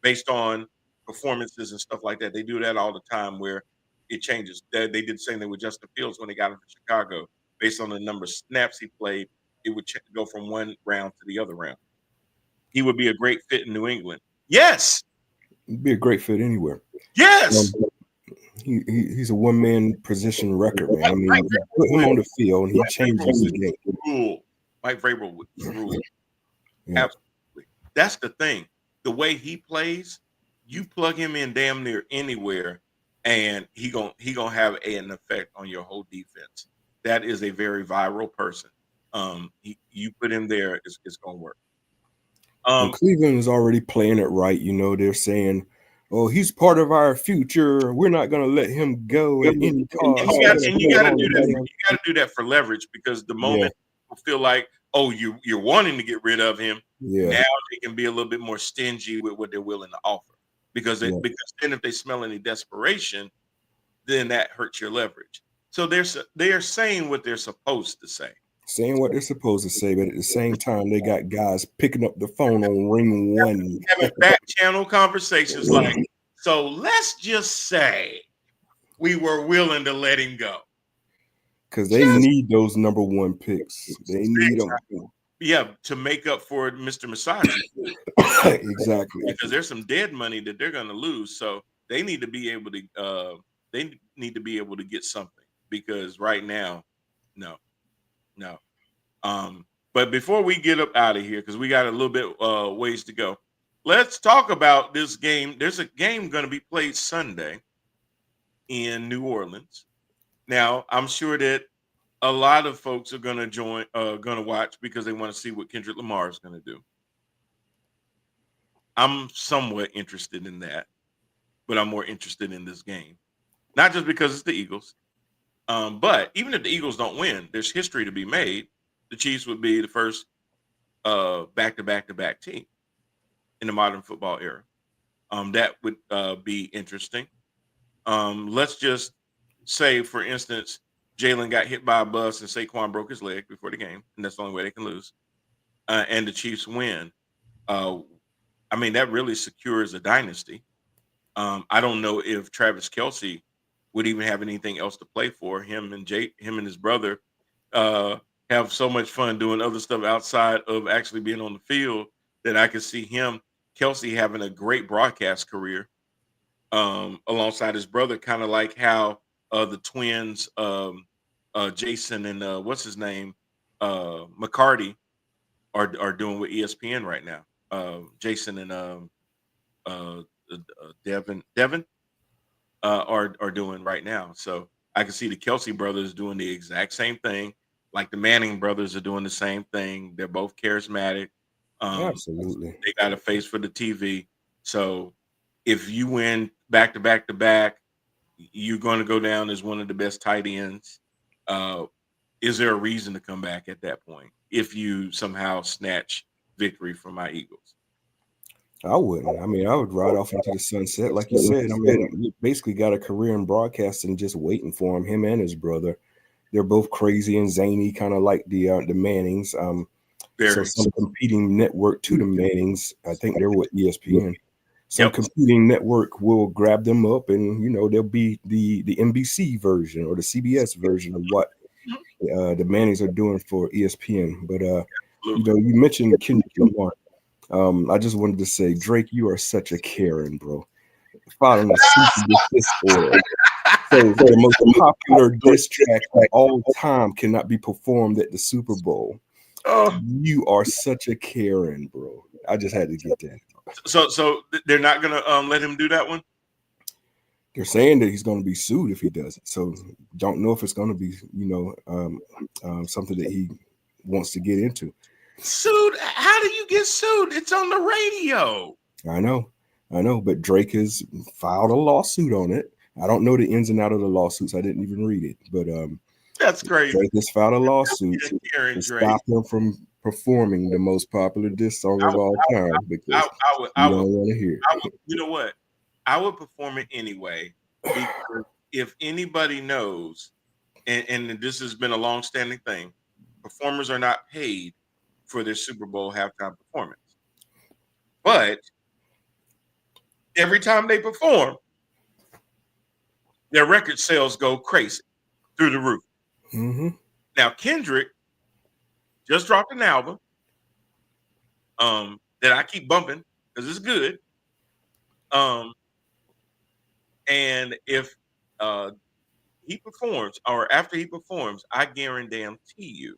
Speaker 2: based on performances and stuff like that. They do that all the time where it changes. They did the same thing with Justin Fields when they got him to Chicago. Based on the number of snaps he played, it would go from one round to the other round. He would be a great fit in New England. Yes.
Speaker 1: He'd be a great fit anywhere.
Speaker 2: Yes.
Speaker 1: He's a one-man position record, man. I mean, you put him on the field and he changes the game.
Speaker 2: Rule. Mike Vrabel would rule.
Speaker 1: Yeah.
Speaker 2: Absolutely. That's the thing. The way he plays, you plug him in damn near anywhere, and he gonna have an effect on your whole defense. That is a very viral person. You put him there, it's gonna work.
Speaker 1: Cleveland is already playing it right. You know, they're saying, "Oh, he's part of our future. We're not going to let him go at any cost."
Speaker 2: And you got to do that. You got to do that for leverage, because the moment people feel like, "Oh, you're wanting to get rid of him," now they can be a little bit more stingy with what they're willing to offer, because then if they smell any desperation, then that hurts your leverage. So they are saying what they're supposed to say.
Speaker 1: Saying what they're supposed to say, but at the same time, they got guys picking up the phone on ring one.
Speaker 2: Having back channel conversations like, so let's just say we were willing to let him go.
Speaker 1: Because they need those number one picks. They need them.
Speaker 2: Yeah, to make up for Mr. Massaji.
Speaker 1: Exactly.
Speaker 2: Because there's some dead money that they're going to lose. So they need to be able to get something, because right now, no. But before we get up out of here, because we got a little bit ways to go, let's talk about this game. There's a game going to be played Sunday in New Orleans. Now, I'm sure that a lot of folks are going to watch, because they want to see what Kendrick Lamar is going to do. I'm somewhat interested in that, but I'm more interested in this game, not just because it's the Eagles. But even if the Eagles don't win, there's history to be made. The Chiefs would be the first back-to-back team in the modern football era. That would be interesting. Let's just say, for instance, Jalen got hit by a bus and Saquon broke his leg before the game, and that's the only way they can lose. And the Chiefs win. That really secures a dynasty. I don't know if Travis Kelce would even have anything else to play for. Him and his brother have so much fun doing other stuff outside of actually being on the field that I could see Kelce having a great broadcast career alongside his brother, kind of like how the twins, Jason and what's his name, McCarty, are doing with ESPN right now. Jason and Devin are doing right now. So I can see the Kelce brothers doing the exact same thing. Like the Manning brothers are doing the same thing. They're both charismatic.
Speaker 1: Absolutely.
Speaker 2: They got a face for the TV. So if you win back to back, you're going to go down as one of the best tight ends. Is there a reason to come back at that point if you somehow snatch victory from my Eagles?
Speaker 1: I wouldn't. I would ride off into the sunset. Like you said, you basically got a career in broadcasting just waiting for him and his brother. They're both crazy and zany, kind of like the Mannings. So some competing network to the Mannings, I think they're with ESPN. Some competing network will grab them up, and they'll be the NBC version or the CBS version of what the Mannings are doing for ESPN. But you mentioned Kendrick Lamar. I just wanted to say, Drake, you are such a Karen, bro. Following a diss order. So the most popular diss track of all time cannot be performed at the Super Bowl.
Speaker 2: Oh,
Speaker 1: You are such a Karen, bro. I just had to get that.
Speaker 2: so they're not gonna let him do that one.
Speaker 1: They're saying that he's going to be sued if he does it. So don't know if it's going to be, something that he wants to get into.
Speaker 2: Sued? How do you get sued? It's on the radio.
Speaker 1: I know, but Drake has filed a lawsuit on it. I don't know the ins and out of the lawsuits. I didn't even read it, but
Speaker 2: That's crazy.
Speaker 1: Drake has filed a lawsuit
Speaker 2: Karen
Speaker 1: to
Speaker 2: Drake.
Speaker 1: stop him from performing the most popular diss song of all time because you don't want to hear it.
Speaker 2: You know what? I would perform it anyway because if anybody knows, and this has been a long-standing thing, performers are not paid for their Super Bowl halftime performance. But every time they perform, their record sales go crazy through the roof.
Speaker 1: Mm-hmm.
Speaker 2: Now, Kendrick just dropped an album that I keep bumping because it's good. And if he performs, or after he performs, I guarantee you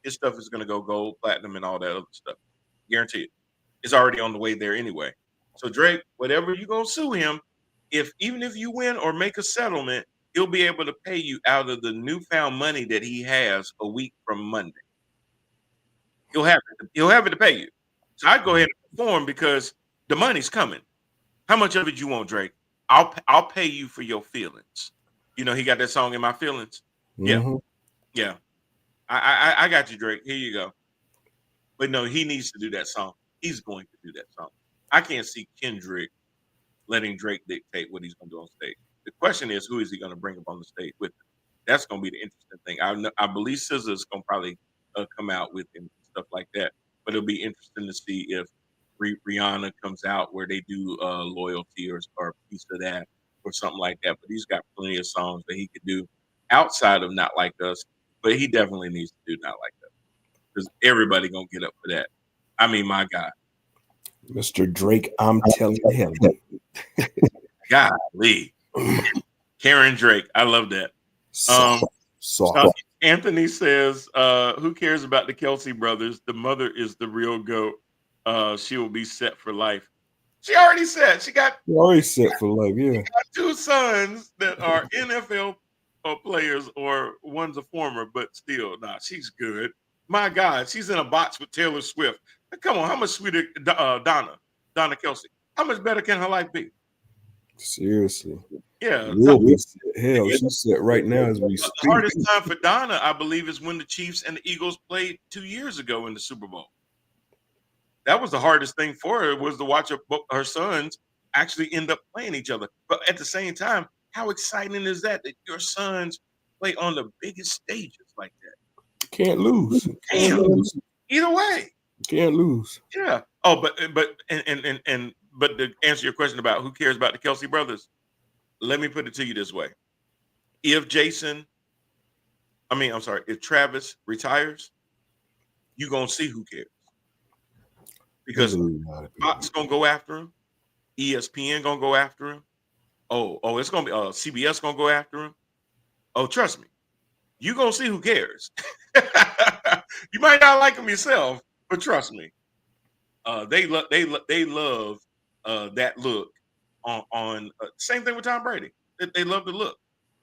Speaker 2: his stuff is going to go gold, platinum, and all that other stuff. Guarantee it. It's already on the way there anyway. So Drake, whatever you're going to sue him, even if you win or make a settlement, he'll be able to pay you out of the newfound money that he has a week from Monday. He'll have it to pay you. So I'd go ahead and perform because the money's coming. How much of it you want, Drake? I'll pay you for your feelings. You know, he got that song In My Feelings.
Speaker 1: Mm-hmm.
Speaker 2: Yeah. I got you, Drake. Here you go. But no, he needs to do that song. He's going to do that song. I can't see Kendrick letting Drake dictate what he's going to do on stage. The question is, who is he going to bring up on the stage with him? That's going to be the interesting thing. I believe SZA's going to probably come out with him and stuff like that. But it'll be interesting to see if Rihanna comes out where they do Loyalty or a piece of that or something like that. But he's got plenty of songs that he could do outside of Not Like Us. But he definitely needs to do Not Like Us because everybody gonna get up for that. I mean, my God,
Speaker 1: Mr. Drake, I'm telling him.
Speaker 2: Golly, Karen Drake, I love that.
Speaker 1: Soft.
Speaker 2: Anthony says, "Who cares about the Kelsey brothers? The mother is the real goat. She will be set for life." She already said she got
Speaker 1: set for life. Yeah,
Speaker 2: got 2 sons that are NFL players, or one's a former, but still, she's good. My God, she's in a box with Taylor Swift. Come on, how much sweeter, Donna Kelsey? How much better can her life be?
Speaker 1: Seriously.
Speaker 2: Yeah.
Speaker 1: Hell, she's set right now as we speak.
Speaker 2: The hardest time for Donna, I believe, is when the Chiefs and the Eagles played 2 years ago in the Super Bowl. That was the hardest thing for her, was to watch her sons actually end up playing each other. But at the same time, how exciting is that your sons play on the biggest stages like that?
Speaker 1: Can't lose.
Speaker 2: Either way.
Speaker 1: Can't lose.
Speaker 2: Yeah. Oh, but to answer your question about who cares about the Kelsey brothers, let me put it to you this way. If Travis retires, you're going to see who cares. Because Fox going to go after him. ESPN going to go after him. Oh, it's going to be CBS going to go after him. Oh, trust me. You're going to see who cares. You might not like him yourself, but trust me. They love that look on same thing with Tom Brady. They love the look.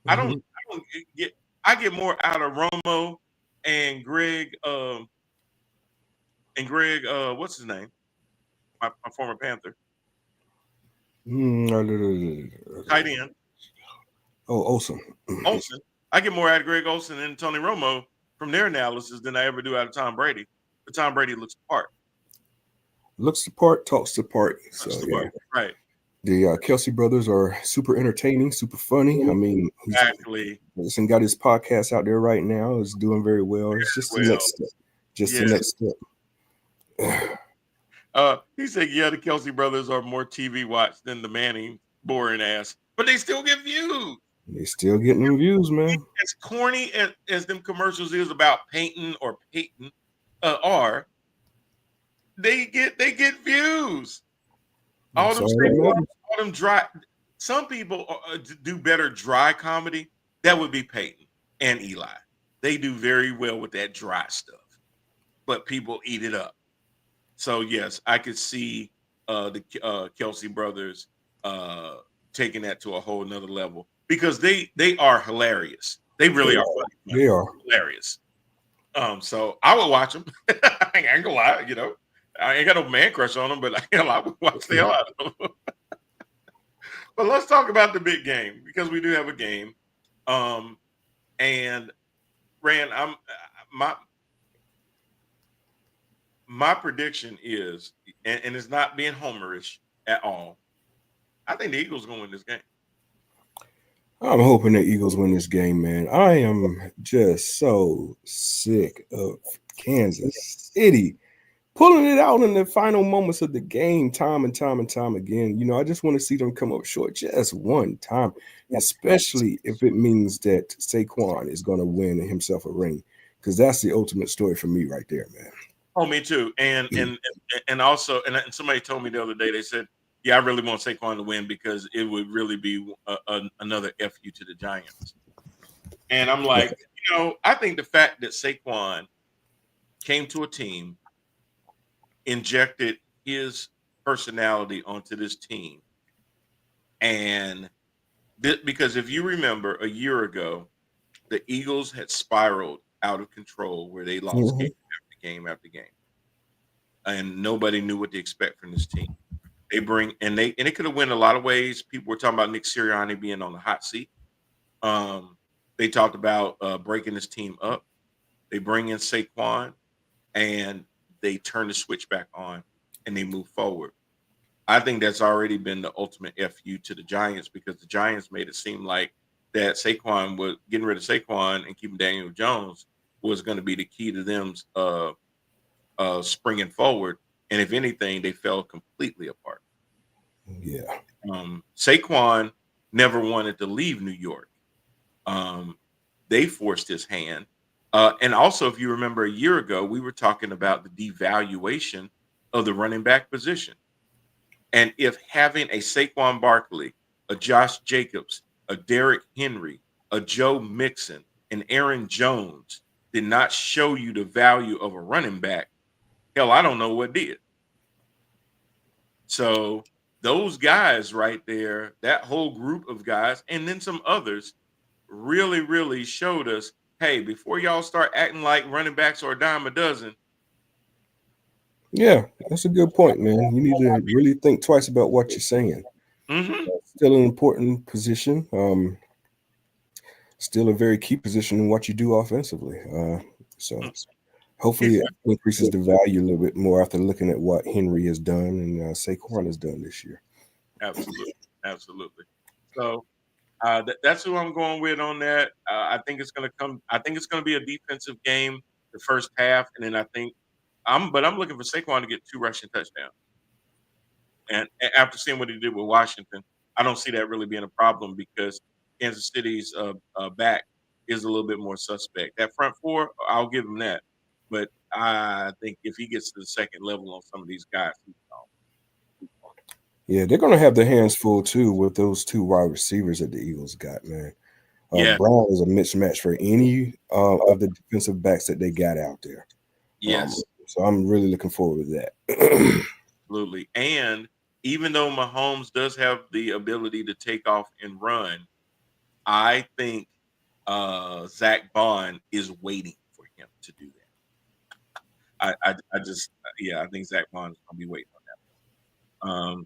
Speaker 2: Mm-hmm. I get more out of Romo and Greg what's his name? My former Panther. Tight end.
Speaker 1: Oh, Olsen.
Speaker 2: Olsen. I get more out of Greg Olsen and Tony Romo from their analysis than I ever do out of Tom Brady. But Tom Brady looks the part.
Speaker 1: Looks the part, talks the part. Yeah.
Speaker 2: Right.
Speaker 1: The Kelsey brothers are super entertaining, super funny. I mean,
Speaker 2: exactly.
Speaker 1: Listen, got his podcast out there right now. It's doing very well. It's just the next step. The next step.
Speaker 2: He said, "Yeah, the Kelsey brothers are more TV watched than the Manning boring ass, but they still get views.
Speaker 1: They still getting them views, man.
Speaker 2: As corny as them commercials is about Peyton or Peyton are, they get views. All them dry. Some people do better dry comedy. That would be Peyton and Eli. They do very well with that dry stuff. but people eat it up. So yes, I could see the Kelsey brothers taking that to a whole nother level because they are hilarious. They really are funny,
Speaker 1: They are.
Speaker 2: hilarious. So I would watch them. I ain't gonna lie, I ain't got no man crush on them, but I would watch the hell out of them. But let's talk about the big game because we do have a game. And Rand, my my prediction is, and it's not being homerish at all. I think the Eagles gonna win this game.
Speaker 1: I'm hoping the Eagles win this game, man. I am just so sick of Kansas City pulling it out in the final moments of the game, time and time and time again. I just want to see them come up short just one time, especially if it means that Saquon is going to win himself a ring, because that's the ultimate story for me right there, man.
Speaker 2: Oh, me too. And also, and somebody told me the other day, they said, yeah, I really want Saquon to win because it would really be another FU to the Giants. And I'm like, I think the fact that Saquon came to a team, injected his personality onto this team, and because if you remember a year ago, the Eagles had spiraled out of control where they lost game after game after game, and nobody knew what to expect from this team. They bring and it could have went a lot of ways. People were talking about Nick Sirianni being on the hot seat. They talked about breaking this team up. They bring in Saquon, and they turn the switch back on, and they move forward. I think that's already been the ultimate FU to the Giants because the Giants made it seem like that Saquon was getting rid of Saquon and keeping Daniel Jones was going to be the key to them springing forward. And if anything, they fell completely apart.
Speaker 1: Yeah.
Speaker 2: Saquon never wanted to leave New York. They forced his hand. And also, if you remember a year ago, we were talking about the devaluation of the running back position. And if having a Saquon Barkley, a Josh Jacobs, a Derrick Henry, a Joe Mixon, and Aaron Jones did not show you the value of a running back, hell, I don't know what did. So those guys right there, that whole group of guys, and then some others, really, really showed us, hey, before y'all start acting like running backs are a dime a dozen.
Speaker 1: Yeah, that's a good point, man. You need to really think twice about what you're saying. Still an important position. Still a very key position in what you do offensively. So hopefully it increases the value a little bit more after looking at what Henry has done and Saquon has done this year.
Speaker 2: Absolutely. So that's who I'm going with on that. I think it's going to come. I think it's going to be a defensive game the first half, and then I think I'm looking for Saquon to get 2 rushing touchdowns. And after seeing what he did with Washington, I don't see that really being a problem because Kansas City's back is a little bit more suspect. That front four, I'll give him that. But I think if he gets to the second level on some of these guys,
Speaker 1: yeah, they're going to have their hands full too with those 2 wide receivers that the Eagles got, man. Brown is a mismatch for any of the defensive backs that they got out there.
Speaker 2: Yes.
Speaker 1: So I'm really looking forward to that.
Speaker 2: Absolutely. And even though Mahomes does have the ability to take off and run, I think Zach Bond is waiting for him to do that. I think Zach Bond is going to be waiting on that.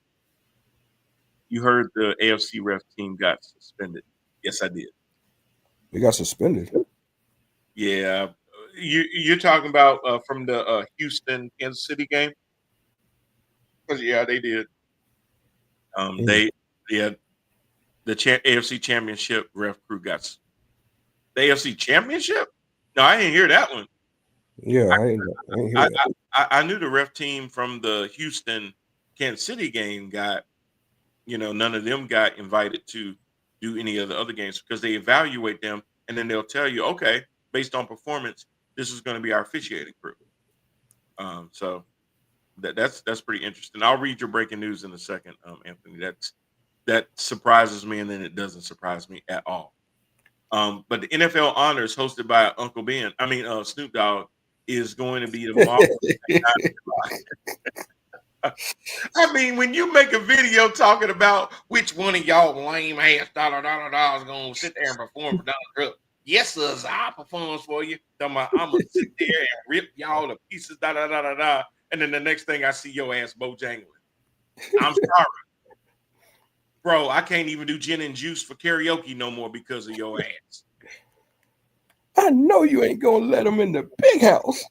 Speaker 2: You heard the AFC ref team got suspended. Yes, I did.
Speaker 1: They got suspended.
Speaker 2: Yeah, you're talking about from the Houston Kansas City game? Because they did. The AFC Championship ref crew got the AFC Championship. No, I didn't hear that one.
Speaker 1: Yeah,
Speaker 2: I knew the ref team from the Houston Kansas City game got. None of them got invited to do any of the other games because they evaluate them and then they'll tell you, okay, based on performance, this is going to be our officiating crew. So that's pretty interesting. I'll read your breaking news in a second, Anthony. That surprises me, and then it doesn't surprise me at all. But the NFL Honors hosted by Snoop Dogg is going to be tomorrow. I mean, when you make a video talking about which one of y'all lame ass is gonna sit there and perform for Donald Trump, yes, sir, I performs for you. I'm gonna sit there and rip y'all to pieces, and then the next thing I see your ass Bojangling. I'm sorry, bro. I can't even do gin and juice for karaoke no more because of your ass.
Speaker 1: I know you ain't gonna let them in the big house.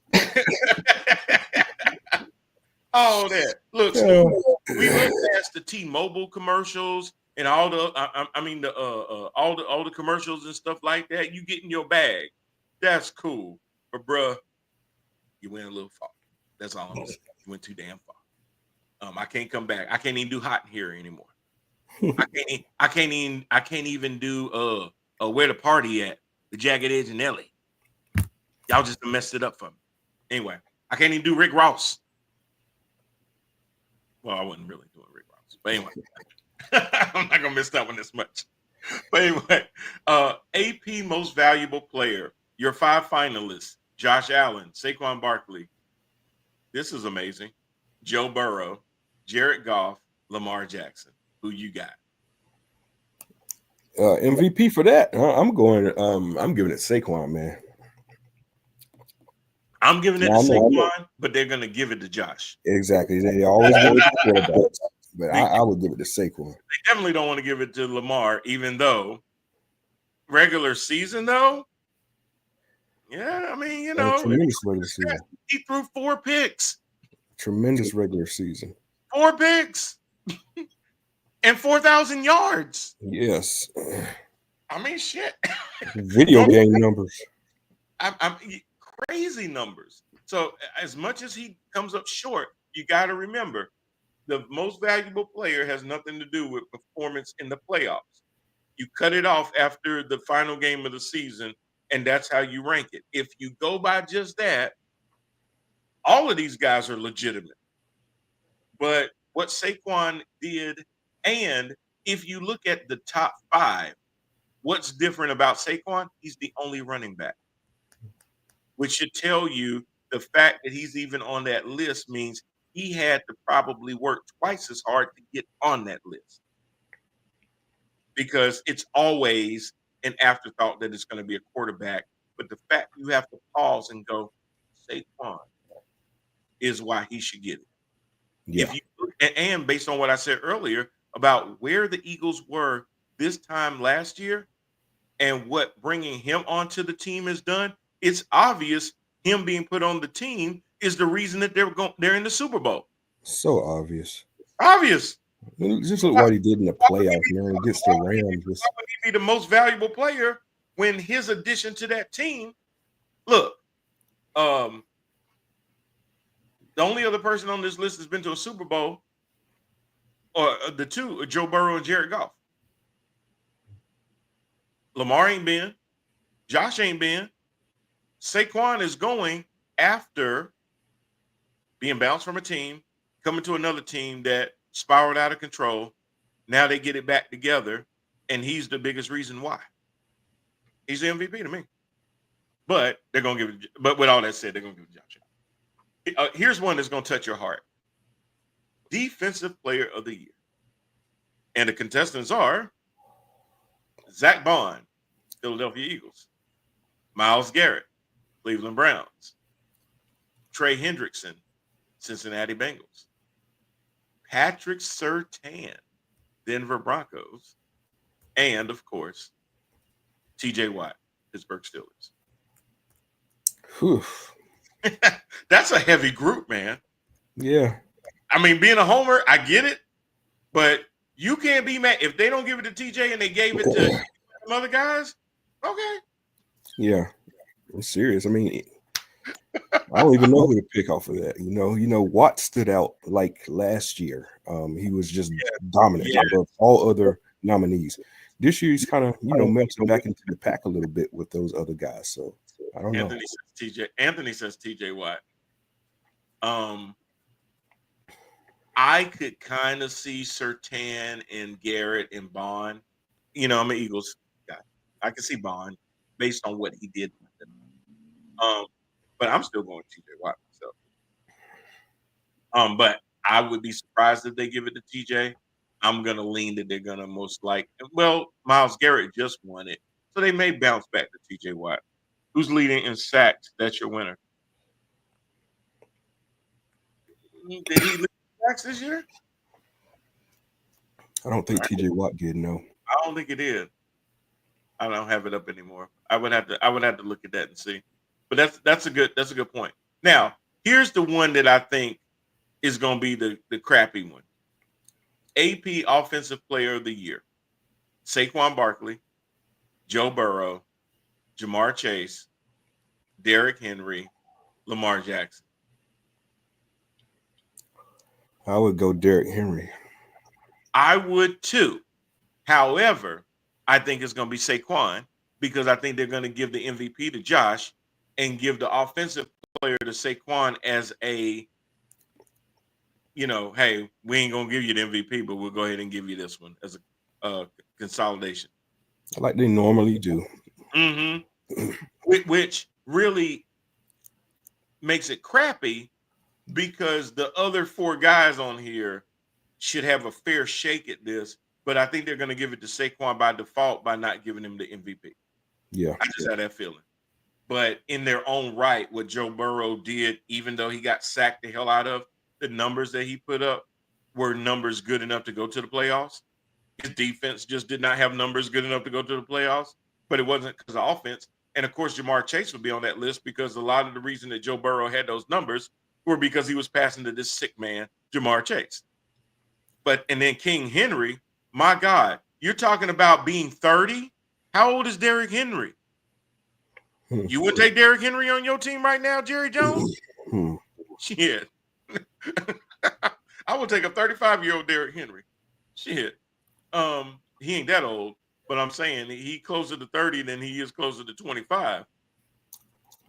Speaker 2: All that. Look, Stu, we went past the T-Mobile commercials and all the all the commercials and stuff like that. You get in your bag. That's cool. But bruh, you went a little far. That's all I'm saying. You went too damn far. I can't come back. I can't even do hot in here anymore. I can't even do where the party at, the Jagged Edge and Ellie. Y'all just messed it up for me. Anyway, I can't even do Rick Ross. Well, I wasn't really doing Rick Ross. But anyway, I'm not gonna miss that one this much. But anyway, AP Most Valuable Player. Your 5 finalists: Josh Allen, Saquon Barkley. This is amazing. Joe Burrow, Jared Goff, Lamar Jackson. Who you got?
Speaker 1: MVP for that. I'm giving it Saquon, man.
Speaker 2: I'm giving it to Saquon, but they're gonna give it to Josh.
Speaker 1: Exactly. They always give it to quarterbacks, but I would give it to Saquon.
Speaker 2: They definitely don't want to give it to Lamar, even though regular season though. Yeah, I mean, you know,
Speaker 1: tremendous regular season.
Speaker 2: He threw 4 picks.
Speaker 1: Tremendous regular season.
Speaker 2: 4 picks and 4,000 yards.
Speaker 1: Yes.
Speaker 2: I mean, shit.
Speaker 1: Video game numbers.
Speaker 2: I'm crazy numbers. So as much as he comes up short, you got to remember the most valuable player has nothing to do with performance in the playoffs. You cut it off after the final game of the season, and that's how you rank it. If you go by just that, all of these guys are legitimate. But what Saquon did, and if you look at the top 5, what's different about Saquon? He's the only running back, which should tell you the fact that he's even on that list means he had to probably work twice as hard to get on that list, because it's always an afterthought that it's going to be a quarterback. But the fact you have to pause and go, Saquon is why he should get it. Yeah. If you, and based on what I said earlier about where the Eagles were this time last year and what bringing him onto the team has done, it's obvious him being put on the team is the reason that they're in the Super Bowl.
Speaker 1: So obvious.
Speaker 2: Obvious.
Speaker 1: Just look what he did in the playoffs, man, against the Rams.
Speaker 2: Why would he be the most valuable player when his addition to that team? Look, the only other person on this list has been to a Super Bowl, or the two, Joe Burrow and Jared Goff. Lamar ain't been. Josh ain't been. Saquon is going after being bounced from a team, coming to another team that spiraled out of control. Now they get it back together, and he's the biggest reason why. He's the MVP to me. But they're going to give it. But with all that said, they're going to give it to Josh. Here's one that's going to touch your heart. Defensive Player of the Year. And the contestants are Zach Bond, Philadelphia Eagles. Myles Garrett, Cleveland Browns. Trey Hendrickson, Cincinnati Bengals. Patrick Surtain, Denver Broncos. And, of course, TJ Watt, Pittsburgh Steelers.
Speaker 1: Whew.
Speaker 2: That's a heavy group, man.
Speaker 1: Yeah.
Speaker 2: I mean, being a homer, I get it, but you can't be mad if they don't give it to TJ and they gave it to some other guys. Okay.
Speaker 1: Yeah, I'm serious. I mean, I don't even know who to pick off of that. You know, Watt stood out like last year. He was just dominant above all other nominees. This year, he's kind of melting back into the pack a little bit with those other guys. So I don't know.
Speaker 2: Anthony says TJ Watt. I could kind of see Surtain and Garrett and Bond. You know, I'm an Eagles guy. I can see Bond based on what he did with them. but I'm still going TJ Watt myself. But I would be surprised if they give it to TJ. I'm gonna lean that they're gonna most like. Well, Myles Garrett just won it, so they may bounce back to TJ Watt. Who's leading in sacks? That's your winner. Did he lead in sacks this year?
Speaker 1: I don't think TJ Watt did. No.
Speaker 2: I don't think it is. I don't have it up anymore. I would have to look at that and see. But that's a good point. Now, here's the one that I think is going to be the crappy one. AP Offensive Player of the Year. Saquon Barkley, Joe Burrow, Jamar Chase, Derrick Henry, Lamar Jackson.
Speaker 1: I would go Derrick Henry.
Speaker 2: I would too. However, I think it's going to be Saquon because I think they're going to give the MVP to Josh and give the offensive player to Saquon as a, hey, we ain't going to give you the MVP, but we'll go ahead and give you this one as a consolidation.
Speaker 1: Like they normally do.
Speaker 2: Mm-hmm. Which really makes it crappy because the other four guys on here should have a fair shake at this, but I think they're going to give it to Saquon by default by not giving him the MVP.
Speaker 1: Yeah.
Speaker 2: I just had that feeling. But in their own right, what Joe Burrow did, even though he got sacked the hell out of, the numbers that he put up were numbers good enough to go to the playoffs. His defense just did not have numbers good enough to go to the playoffs, but it wasn't because of offense. And of course, Jamar Chase would be on that list because a lot of the reason that Joe Burrow had those numbers were because he was passing to this sick man, Jamar Chase. And then King Henry, my God, you're talking about being 30? How old is Derrick Henry? You would take Derrick Henry on your team right now, Jerry Jones? Shit. I would take a 35-year-old Derrick Henry. Shit. He ain't that old, but I'm saying he closer to 30 than he is closer to 25.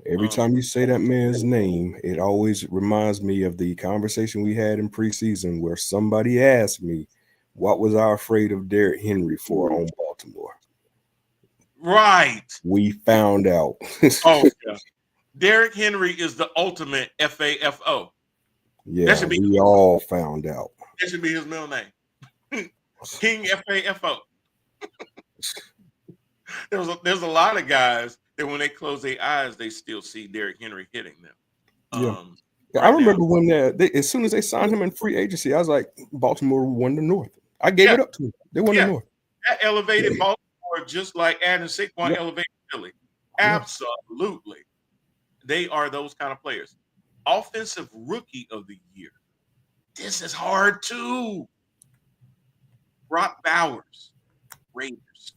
Speaker 1: Every time you say that man's name, it always reminds me of the conversation we had in preseason where somebody asked me, what was I afraid of Derrick Henry for on Baltimore?
Speaker 2: Right.
Speaker 1: We found out.
Speaker 2: Oh, yeah. Derrick Henry is the ultimate FAFO.
Speaker 1: Yeah, we all found out.
Speaker 2: That should be his middle name. King FAFO. There's a lot of guys that when they close their eyes, they still see Derrick Henry hitting them.
Speaker 1: Yeah. I remember when as soon as they signed him in free agency, I was like, Baltimore won the North. I gave it up to them. They won the North.
Speaker 2: That elevated Baltimore just like adding Saquon elevated Philly. Absolutely. They are those kind of players. Offensive Rookie of the Year. This is hard too. Brock Bowers, Raiders.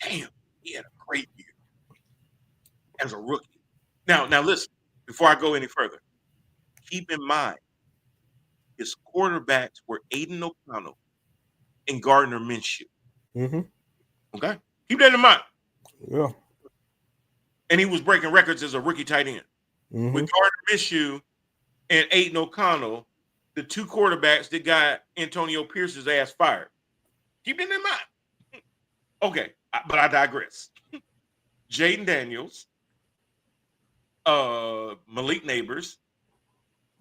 Speaker 2: Damn, he had a great year as a rookie. Now listen, before I go any further, keep in mind his quarterbacks were Aiden O'Connell and Gardner Minshew.
Speaker 1: Mm-hmm.
Speaker 2: Okay? Keep that in mind.
Speaker 1: Yeah.
Speaker 2: And he was breaking records as a rookie tight end.
Speaker 1: Mm-hmm.
Speaker 2: With Gardner Minshew and Aiden O'Connell, the two quarterbacks that got Antonio Pierce's ass fired. Keep it in mind. Okay, but I digress. Jaden Daniels, Malik Neighbors,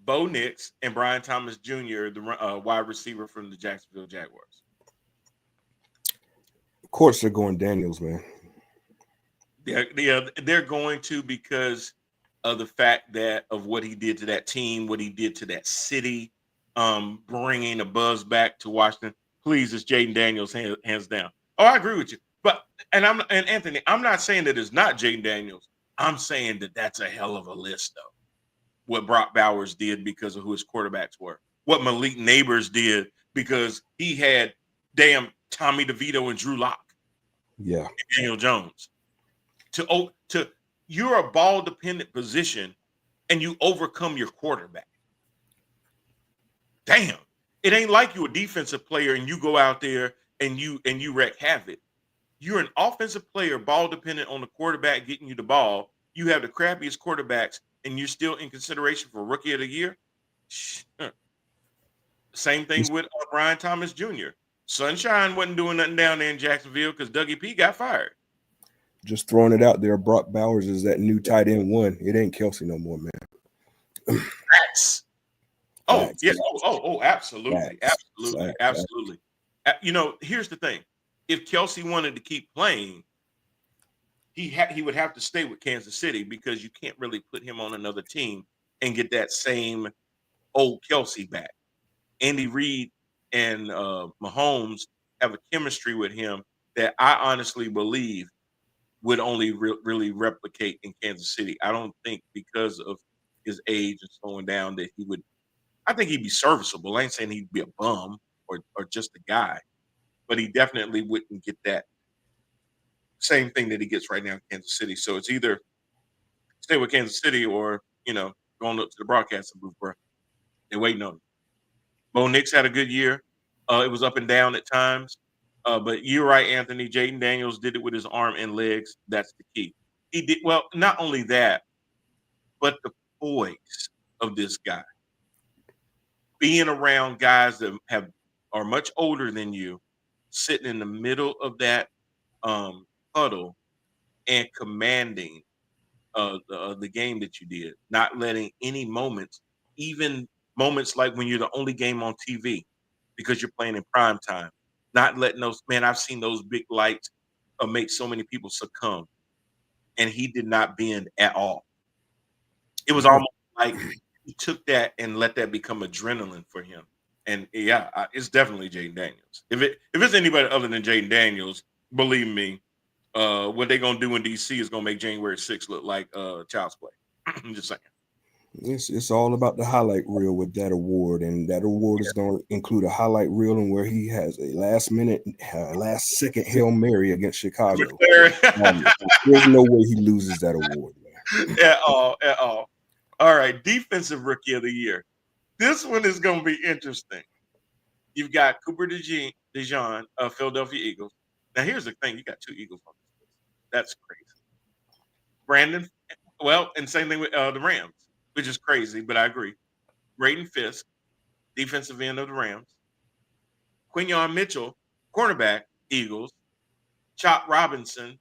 Speaker 2: Bo Nix, and Brian Thomas Jr., the wide receiver from the Jacksonville Jaguars.
Speaker 1: Of course, they're going Daniels, man.
Speaker 2: They're going to because of the fact that of what he did to that team, what he did to that city, bringing a buzz back to Washington. Please, it's Jaden Daniels, hands down. Oh, I agree with you. And Anthony, I'm not saying that it's not Jaden Daniels. I'm saying that that's a hell of a list, though. What Brock Bowers did because of who his quarterbacks were. What Malik Neighbors did because he had damn Tommy DeVito and Drew Lock.
Speaker 1: Yeah.
Speaker 2: And Daniel Jones. You're a ball dependent position and you overcome your quarterback. Damn. It ain't like you're a defensive player and you go out there and you wreak havoc. You're an offensive player, ball dependent on the quarterback getting you the ball. You have the crappiest quarterbacks and you're still in consideration for Rookie of the Year. Same thing with Brian Thomas Jr. Sunshine wasn't doing nothing down there in Jacksonville because Dougie P got fired.
Speaker 1: Just throwing it out there, Brock Bowers is that new tight end one. It ain't Kelsey no more, man.
Speaker 2: Facts. Oh,
Speaker 1: Facts.
Speaker 2: yeah. Absolutely.
Speaker 1: Facts.
Speaker 2: Absolutely.
Speaker 1: Facts.
Speaker 2: Absolutely. Here's the thing. If Kelsey wanted to keep playing, he would have to stay with Kansas City because you can't really put him on another team and get that same old Kelsey back. Andy Reid and Mahomes have a chemistry with him that I honestly believe would only really replicate in Kansas City. I don't think because of his age and slowing down that he would. I think he'd be serviceable. I ain't saying he'd be a bum or just a guy, but he definitely wouldn't get that same thing that he gets right now in Kansas City. So it's either stay with Kansas City or going up to the broadcasting booth, bro. They're waiting on him. Bo Nix had a good year. It was up and down at times. But you're right, Anthony. Jaden Daniels did it with his arm and legs. That's the key. He did well, not only that, but the poise of this guy. Being around guys that are much older than you, sitting in the middle of that huddle and commanding the game that you did, not letting any moments, even moments like when you're the only game on TV because you're playing in prime time, not letting those, man, I've seen those big lights make so many people succumb, and he did not bend at all. It was almost like he took that and let that become adrenaline for him. And yeah, it's definitely Jaden Daniels. If it's anybody other than Jaden Daniels, believe me, what they're gonna do in DC is gonna make January 6th look like child's play. I'm just saying.
Speaker 1: It's all about the highlight reel with that award, and that award is going to include a highlight reel and where he has a last second Hail Mary against Chicago. There's no way he loses that award,
Speaker 2: man. At all. All right, defensive rookie of the year. This one is going to be interesting. You've got Cooper DeJean of Philadelphia Eagles. Now, here's the thing: you got two Eagles on this list. That's crazy. Brandon, and same thing with the Rams, which is crazy, but I agree. Braden Fisk, defensive end of the Rams. Quinyon Mitchell, cornerback, Eagles. Chop Robinson,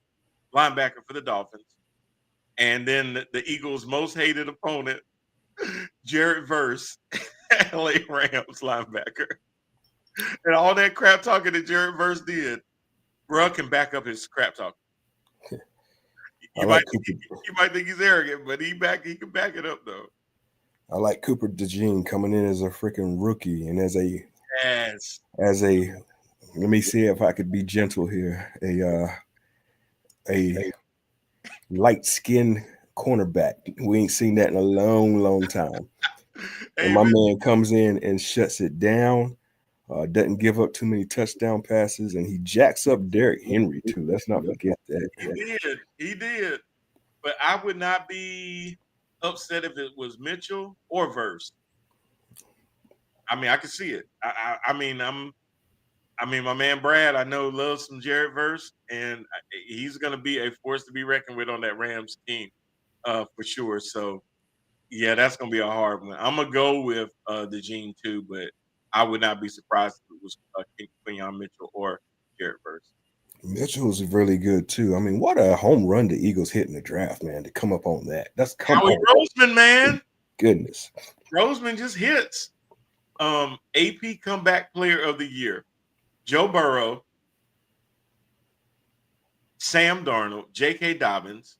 Speaker 2: linebacker for the Dolphins. And then the Eagles' most hated opponent, Jared Verse, LA Rams linebacker. And all that crap talking that Jared Verse did, bro can back up his crap talk. You might think he's arrogant, but he can back it up though.
Speaker 1: I like Cooper DeJean coming in as a freaking rookie and as a let me see if I could be gentle here. A light-skinned cornerback. We ain't seen that in a long time. And my man comes in and shuts it down. Doesn't give up too many touchdown passes, and he jacks up Derrick Henry too. Let's not forget that.
Speaker 2: He did. But I would not be upset if it was Mitchell or Verse. I mean, I can see it. I mean, my man Brad, I know, loves some Jared Verse, and he's going to be a force to be reckoned with on that Rams team for sure. So, yeah, that's going to be a hard one. I'm going to go with DeJean too, but I would not be surprised if it was Quinyon Mitchell or Jared Verse.
Speaker 1: Mitchell was really good too. I mean, what a home run the Eagles hit in the draft, man, to come up on that. That's
Speaker 2: Howie Roseman, man.
Speaker 1: Goodness.
Speaker 2: Roseman just hits. AP Comeback Player of the Year. Joe Burrow, Sam Darnold, J.K. Dobbins,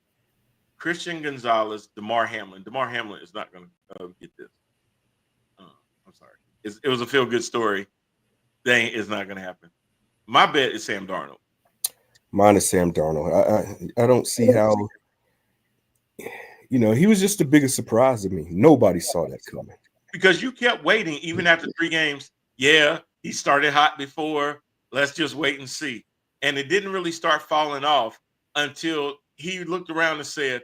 Speaker 2: Christian Gonzalez, Damar Hamlin. Damar Hamlin is not going to get this. I'm sorry. It was a feel-good story. It's not going to happen. My bet is Sam Darnold.
Speaker 1: Mine is Sam Darnold. I don't see how, he was just the biggest surprise to me. Nobody saw that coming.
Speaker 2: Because you kept waiting even after 3 games. Yeah, he started hot before. Let's just wait and see. And it didn't really start falling off until he looked around and said,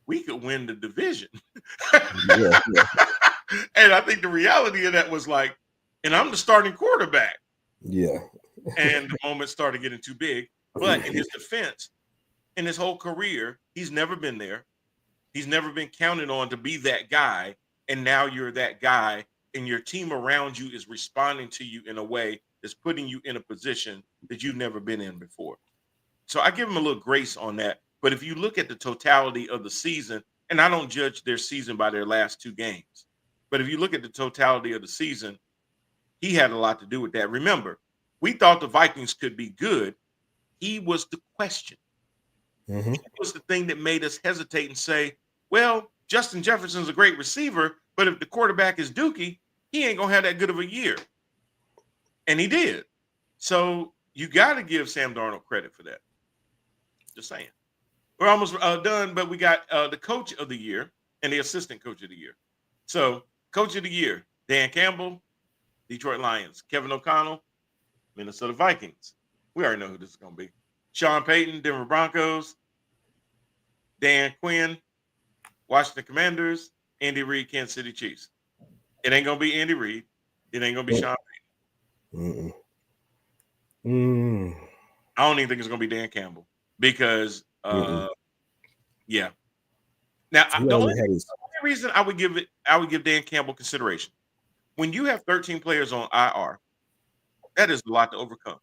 Speaker 2: we could win the division. Yeah. And I think the reality of that was like, and I'm the starting quarterback.
Speaker 1: Yeah.
Speaker 2: And the moment started getting too big. But in his defense, in his whole career, he's never been there. He's never been counted on to be that guy. And now you're that guy, and your team around you is responding to you in a way that's putting you in a position that you've never been in before. So I give him a little grace on that. But if you look at the totality of the season, and I don't judge their season by their last 2 games, but if you look at the totality of the season, he had a lot to do with that. Remember, we thought the Vikings could be good. He was the question.
Speaker 1: Mm-hmm.
Speaker 2: He was the thing that made us hesitate and say, well, Justin Jefferson's a great receiver, but if the quarterback is Dookie, he ain't going to have that good of a year. And he did. So you got to give Sam Darnold credit for that. Just saying. We're almost done, but we got the coach of the year and the assistant coach of the year. So, coach of the year, Dan Campbell, Detroit Lions. Kevin O'Connell, Minnesota Vikings. We already know who this is going to be. Sean Payton, Denver Broncos. Dan Quinn, Washington Commanders. Andy Reid, Kansas City Chiefs. It ain't going to be Andy Reid. It ain't going to be Sean Payton. I don't even think it's going to be Dan Campbell because, yeah. Now, the only reason I would give Dan Campbell consideration, when you have 13 players on IR, that is a lot to overcome.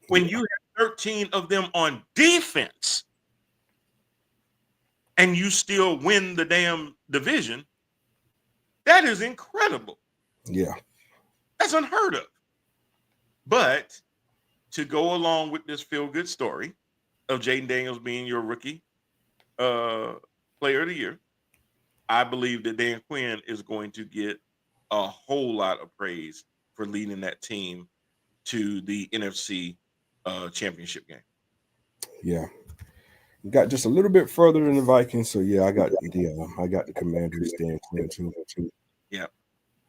Speaker 2: When you have 13 of them on defense and you still win the damn division, that is incredible.
Speaker 1: Yeah.
Speaker 2: That's unheard of. But to go along with this feel-good story of Jaden Daniels being your rookie player of the year, I believe that Dan Quinn is going to get a whole lot of praise for leading that team to the NFC championship game.
Speaker 1: Yeah. Got just a little bit further than the Vikings, so yeah, I got the Commanders Dan Quinn too.
Speaker 2: Yeah.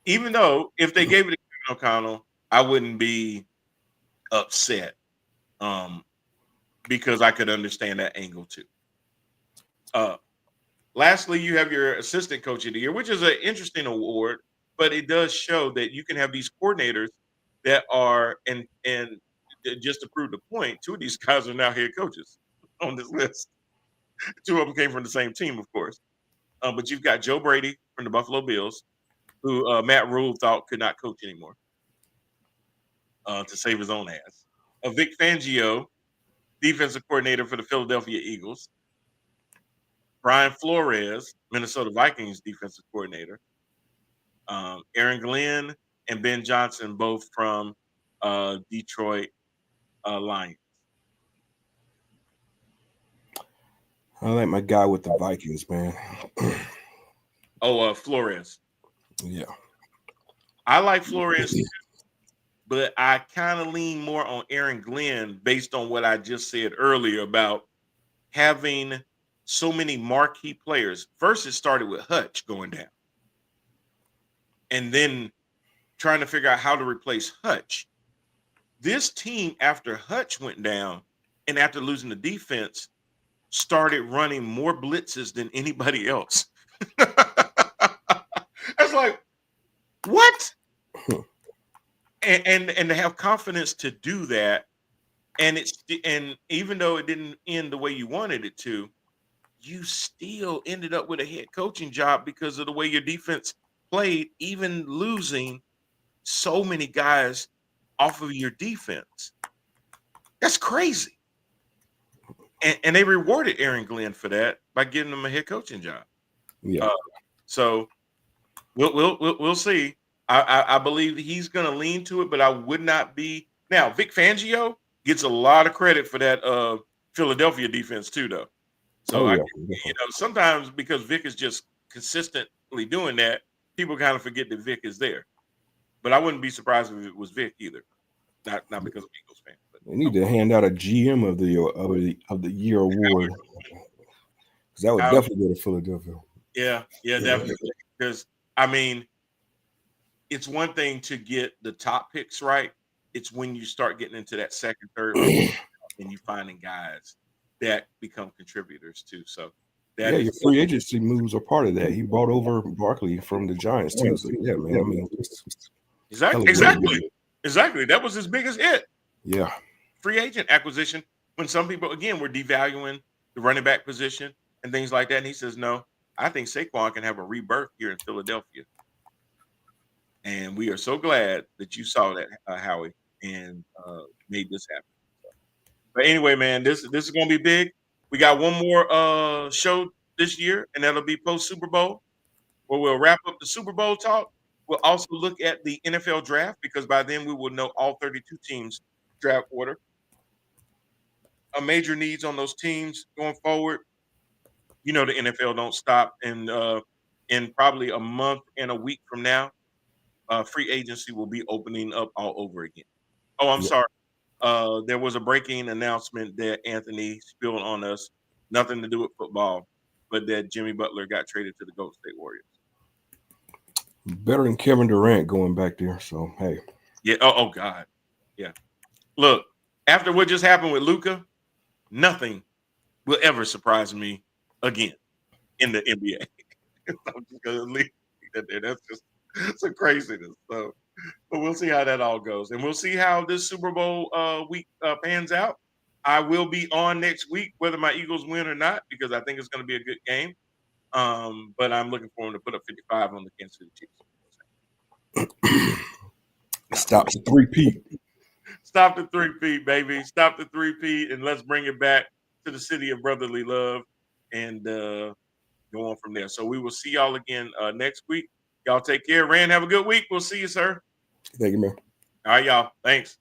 Speaker 2: Even though if they gave it to Kevin O'Connell, I wouldn't be upset. Because I could understand that angle too. Lastly, you have your assistant coach of the year, which is an interesting award, but it does show that you can have these coordinators that are and just to prove the point, 2 of these guys are now head coaches on this list. 2 of them came from the same team, of course. But you've got Joe Brady from the Buffalo Bills, who Matt Rule thought could not coach anymore to save his own ass. Vic Fangio, defensive coordinator for the Philadelphia Eagles. Brian Flores, Minnesota Vikings defensive coordinator. Aaron Glenn and Ben Johnson, both from Detroit Lions.
Speaker 1: I like my guy with the Vikings, man.
Speaker 2: Flores.
Speaker 1: Yeah.
Speaker 2: I like Flores, but I kind of lean more on Aaron Glenn based on what I just said earlier about having so many marquee players. First, it started with Hutch going down. And then trying to figure out how to replace Hutch. This team, after Hutch went down and after losing the defense, started running more blitzes than anybody else. It's like, what? And to have confidence to do that, and even though it didn't end the way you wanted it to, you still ended up with a head coaching job because of the way your defense played, even losing so many guys off of your defense. That's crazy. And they rewarded Aaron Glenn for that by giving him a head coaching job.
Speaker 1: Yeah.
Speaker 2: So we'll see. I believe he's going to lean to it, but I would not be. Now, Vic Fangio gets a lot of credit for that Philadelphia defense too, though. So sometimes because Vic is just consistently doing that, people kind of forget that Vic is there. But I wouldn't be surprised if it was Vic either. Not because of Eagles fans.
Speaker 1: They need to hand out a GM of the year award. Because that would definitely go to Philadelphia.
Speaker 2: Yeah, definitely. Because I mean, it's one thing to get the top picks right. It's when you start getting into that second, third, and you finding guys that become contributors too. So
Speaker 1: your free agency moves are part of that. He brought over Barkley from the Giants too. So yeah, man. I mean,
Speaker 2: exactly. That was his biggest hit.
Speaker 1: Yeah.
Speaker 2: Free agent acquisition. When some people again were devaluing the running back position and things like that, and he says, "No, I think Saquon can have a rebirth here in Philadelphia." And we are so glad that you saw that, Howie, and made this happen. But anyway, man, this is gonna be big. We got one more show this year, and that'll be post Super Bowl, where we'll wrap up the Super Bowl talk. We'll also look at the NFL draft because by then we will know all 32 teams' draft order. Major needs on those teams going forward. You know the NFL don't stop, and in probably a month and a week from now, free agency will be opening up all over again. Oh, I'm sorry. There was a breaking announcement that Anthony spilled on us. Nothing to do with football, but that Jimmy Butler got traded to the Golden State Warriors.
Speaker 1: Better than Kevin Durant going back there. So, hey.
Speaker 2: Yeah. Oh God. Yeah. Look, after what just happened with Luka, nothing will ever surprise me again in the NBA. I'm just going to leave that there. That's just some craziness. So, but we'll see how that all goes. And we'll see how this Super Bowl week pans out. I will be on next week, whether my Eagles win or not, because I think it's going to be a good game. But I'm looking for them to put up 55 on the Kansas City Chiefs.
Speaker 1: Stop the three-peat.
Speaker 2: Stop the three-peat, baby. Stop the three-peat, and let's bring it back to the city of brotherly love and go on from there. So we will see y'all again next week. Y'all take care. Rand, have a good week. We'll see you, sir.
Speaker 1: Thank you, man.
Speaker 2: All right, y'all. Thanks.